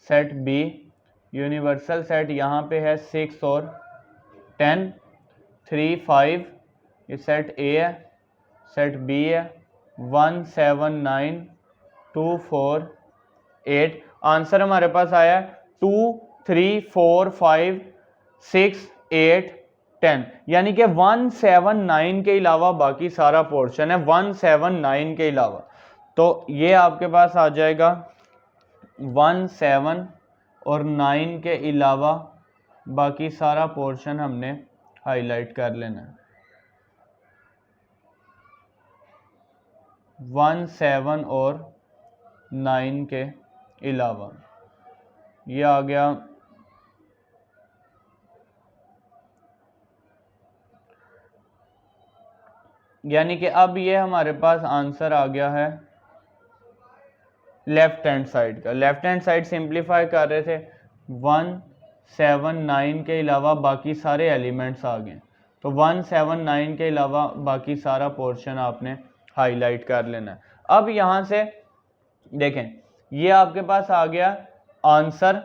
set B, universal set यहाँ पे है 6 और 10, 3 5, ये सेट ए है, सेट बी है 1 7 9 2 4 8। आंसर हमारे पास आया 2 3 4 5 6 8 10, यानी कि 179 के अलावा बाकी सारा पोर्शन है 179 के अलावा। तो ये आपके पास आ जाएगा 17 और 9 के अलावा बाकी सारा पोर्शन हमने हाईलाइट कर लेना है। 17 और 9 के अलावा ये आ गया। यानी कि अब ये हमारे पास आंसर आ गया है लेफ्ट हैंड साइड का। लेफ्ट हैंड साइड सिंप्लीफाई कर रहे थे, 179 के अलावा बाकी सारे एलिमेंट्स आ गए। तो 179 के अलावा बाकी सारा पोर्शन आपने हाईलाइट कर लेना है। अब यहाँ से देखें, ये आपके पास आ गया आंसर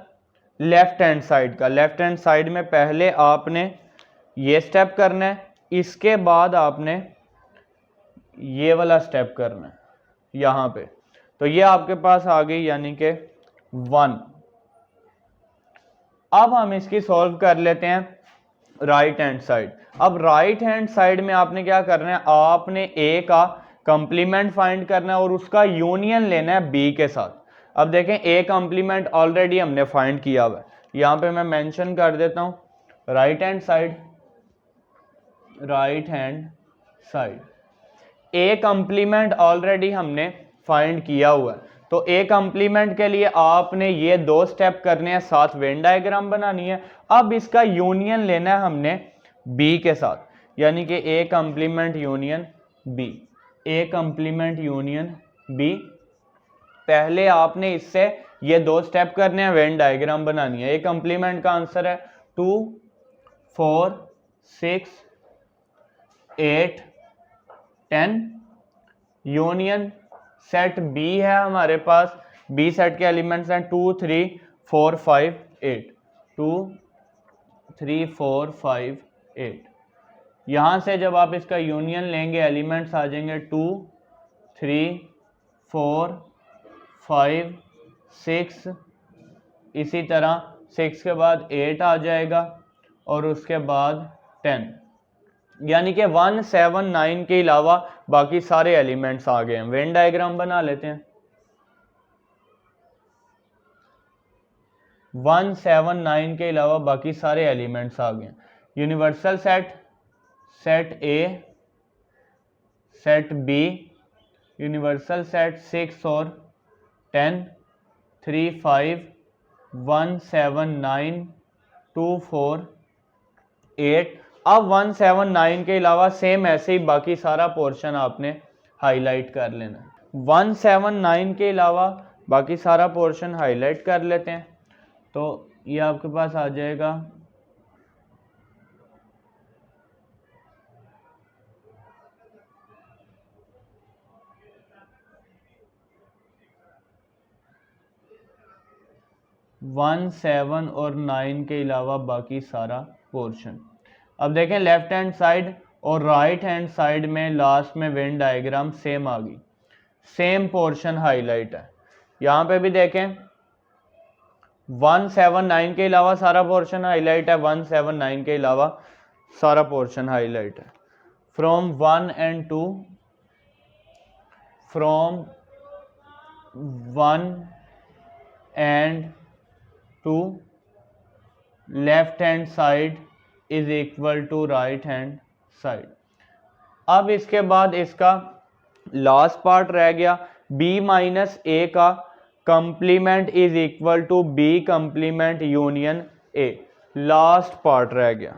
लेफ्ट हैंड साइड का। लेफ्ट हैंड साइड में पहले आपने ये स्टेप करना है, इसके बाद आपने ये वाला स्टेप करना है यहाँ पे। तो ये आपके पास आ गई यानी कि 1। अब हम इसकी सॉल्व कर लेते हैं राइट हैंड साइड। अब राइट हैंड साइड में आपने क्या करना है, आपने ए का कंप्लीमेंट फाइंड करना है और उसका यूनियन लेना है बी के साथ। अब देखें, ए कंप्लीमेंट ऑलरेडी हमने फाइंड किया हुआ है, यहाँ पे मैं मेंशन कर देता हूं right hand side. Right hand side A complement already हमने फाइंड किया हुआ है। तो ए कंप्लीमेंट के लिए आपने ये 2 स्टेप करने हैं, साथ वेन डायग्राम बनानी है। अब इसका यूनियन लेना है हमने बी के साथ, यानी कि ए complement union B. A complement union B, पहले आपने इससे ये 2 स्टेप करने हैं, वेन डायग्राम बनानी है। ए कंप्लीमेंट का आंसर है 2 4 6 8 10। यूनियन सेट बी है हमारे पास, बी सेट के एलिमेंट्स हैं 2 3 4 5 8, 2 3 4 5 8। यहाँ से जब आप इसका यूनियन लेंगे एलिमेंट्स आ जाएंगे 2 3 4 5 6, इसी तरह 6 के बाद 8 आ जाएगा और उसके बाद 10, यानी कि 179 के अलावा बाकी सारे एलिमेंट्स आ गए हैं। वेन डायग्राम बना लेते हैं। 179 के अलावा बाकी सारे एलिमेंट्स आ गए। Universal set, set A, set B, universal set 6 और 10, 3 5 1 7 9 2 4 8। अब 179 के अलावा सेम ऐसे ही बाकी सारा पोर्शन आपने हाईलाइट कर लेना है। 179 के अलावा बाकी सारा पोर्शन हाईलाइट कर लेते हैं। तो ये आपके पास आ जाएगा 1 7 और 9 के अलावा बाकी सारा पोर्शन। अब देखें, लेफ्ट हैंड साइड और राइट हैंड साइड में लास्ट में वेन डायग्राम सेम आ गई, सेम पोर्शन हाईलाइट है। यहाँ पे भी देखें 179 के अलावा सारा पोर्शन हाईलाइट है, 179 के अलावा सारा पोर्शन हाईलाइट है। From 1 and 2 from 1 and two left hand side is equal to right hand side. अब इसके बाद इसका लास्ट पार्ट रह गया, b माइनस ए का complement is equal to b complement union a। Last part रह गया।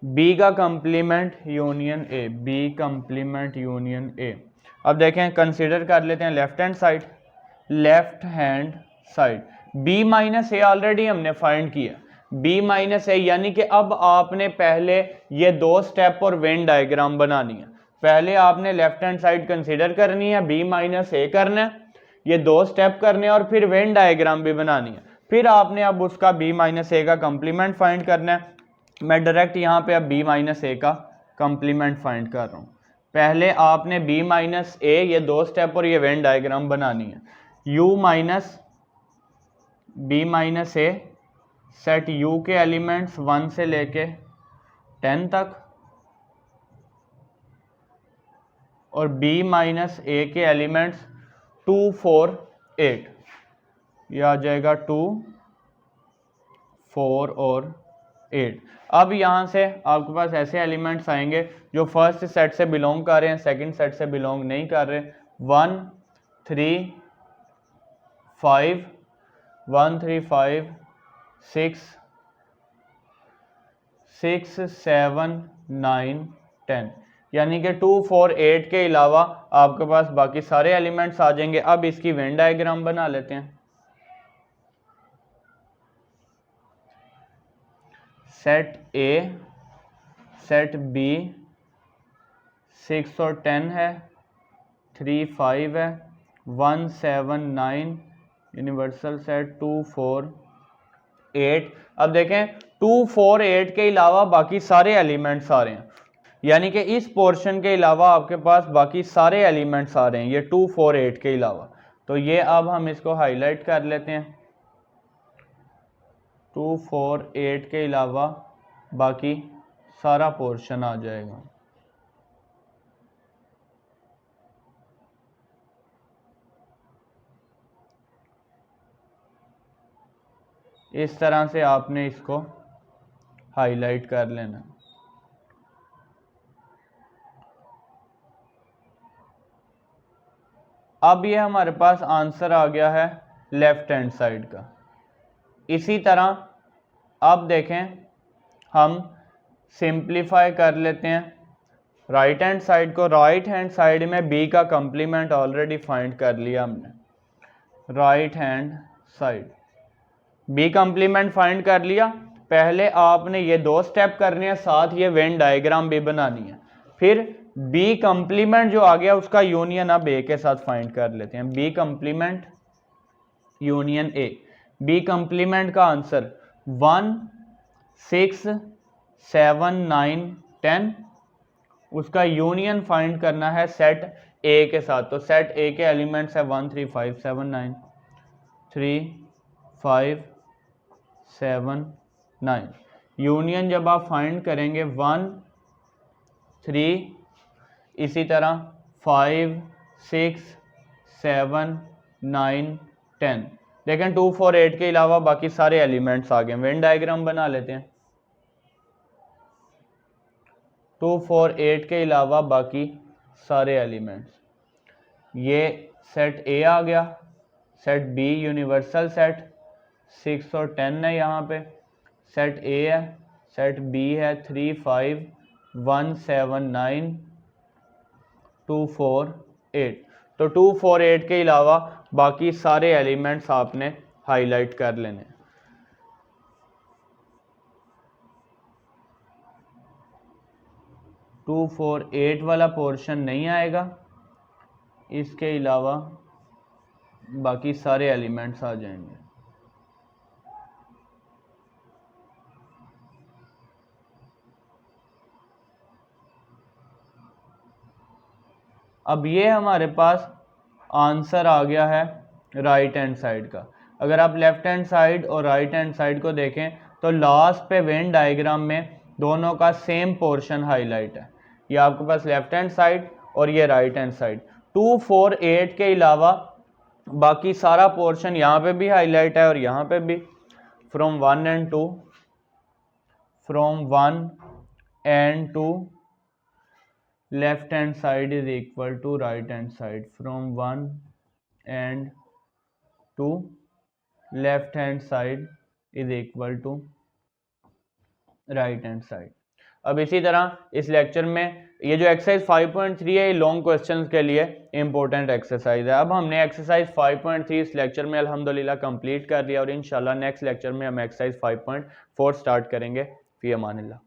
b का complement union a, b complement union a। अब देखें, कंसीडर कर लेते हैं left hand side. Left hand side b minus A already हमने फाइंड किया, b माइनस ए, यानी कि अब आपने पहले ये दो स्टेप और वेन डायग्राम बनानी है। पहले आपने लेफ्ट हैंड साइड कंसीडर करनी है, b माइनस ए करना है, ये दो स्टेप करने हैं, और फिर वेन डायग्राम भी बनानी है। फिर आपने अब उसका b माइनस ए का कंप्लीमेंट फाइंड करना है। मैं डायरेक्ट यहाँ पे अब b माइनस ए का कंप्लीमेंट फाइंड कर रहा हूँ। पहले आपने b माइनस ए, ये दो स्टेप और ये वेन डायग्राम बनानी है। u minus b minus A, set u के एलिमेंट्स 1 से लेके 10 तक, और b माइनस ए के एलिमेंट्स 2, 4, 8। यह आ जाएगा 2, 4 और 8। अब यहाँ से आपके पास ऐसे एलिमेंट्स आएंगे जो फर्स्ट सेट से बिलोंग कर रहे हैं, सेकंड सेट से बिलोंग नहीं कर रहे। 1, 3, 5, 1, 3, 5, 6, 6, 7, 9, 10, यानी कि 2, 4, 8 के अलावा आपके पास बाकी सारे एलिमेंट्स आ जाएंगे। अब इसकी वेन डायग्राम बना लेते हैं। सेट ए, सेट बी 6 और 10 है, 3, 5 है, 1, 7, 9, यूनिवर्सल सेट 2, 4, 8। अब देखें 2, 4, 8 के अलावा बाकी सारे एलिमेंट्स आ रहे हैं, यानी कि इस पोर्शन के अलावा आपके पास बाकी सारे एलिमेंट्स आ रहे हैं, ये 2, 4, 8 के अलावा। तो ये अब हम इसको हाईलाइट कर लेते हैं। 2, 4, 8 के अलावा बाकी सारा पोर्शन आ जाएगा। इस तरह से आपने इसको हाईलाइट कर लेना। अब ये हमारे पास आंसर आ गया है लेफ्ट हैंड साइड का। इसी तरह अब देखें, हम सिंप्लीफाई कर लेते हैं राइट हैंड साइड को। राइट हैंड साइड में b का कंप्लीमेंट ऑलरेडी फाइंड कर लिया हमने। Right hand side b complement find कर लिया। पहले आपने ये दो स्टेप करने हैं, साथ ये वेन डायग्राम भी बनानी है। फिर b कंप्लीमेंट जो आ गया उसका यूनियन अब a के साथ फाइंड कर लेते हैं। b complement union a। b complement का आंसर 1, 6, 7, 9, 10। उसका यूनियन फाइंड करना है सेट a के साथ। तो सेट a के एलिमेंट्स है 1, 3, 5, 7, 9, 3, 5, 7, 9। यूनियन जब आप फाइंड करेंगे 1, 3, इसी तरह 5, 6, 7, 9, 10। लेकिन 2, 4, 8 के अलावा बाकी सारे एलिमेंट्स आ गए। वेन डायग्राम बना लेते हैं। 2, 4, 8 के अलावा बाकी सारे एलिमेंट्स, ये सेट A आ गया, सेट B यूनिवर्सल सेट 6 और 10 है, यहाँ पे सेट A है, सेट B है 3, 5, 1, 7, 9, 2, 4, 8। तो 2, 4, 8 के अलावा बाकी सारे एलिमेंट्स आपने हाईलाइट कर लेने। टू 4, 8 वाला पोर्शन नहीं आएगा, इसके अलावा बाकी सारे एलिमेंट्स आ जाएंगे। अब ये हमारे पास आंसर आ गया है राइट हैंड साइड का। अगर आप लेफ्ट हैंड साइड और राइट हैंड साइड को देखें तो लास्ट पे वेन डायग्राम में दोनों का सेम पोर्शन हाईलाइट है, ये आपके पास लेफ्ट हैंड साइड और ये राइट हैंड साइड। 2, 4, 8 के अलावा बाकी सारा पोर्शन यहाँ पे भी हाईलाइट है और यहाँ पे भी। From 1 and 2, from 1 and 2 left hand side is equal to right hand side, from 1 and 2 left hand side is equal to right hand side. अब इसी तरह इस लेक्चर में ये जो एक्सरसाइज 5.3 है, ये लॉन्ग क्वेश्चंस के लिए इंपॉर्टेंट एक्सरसाइज है। अब हमने एक्सरसाइज 5.3 इस लेक्चर में अल्हम्दुलिल्लाह कंप्लीट कर दिया और इंशाल्लाह नेक्स्ट लेक्चर में हम एक्सरसाइज 5.4 स्टार्ट करेंगे। फी अमानिल्लाह।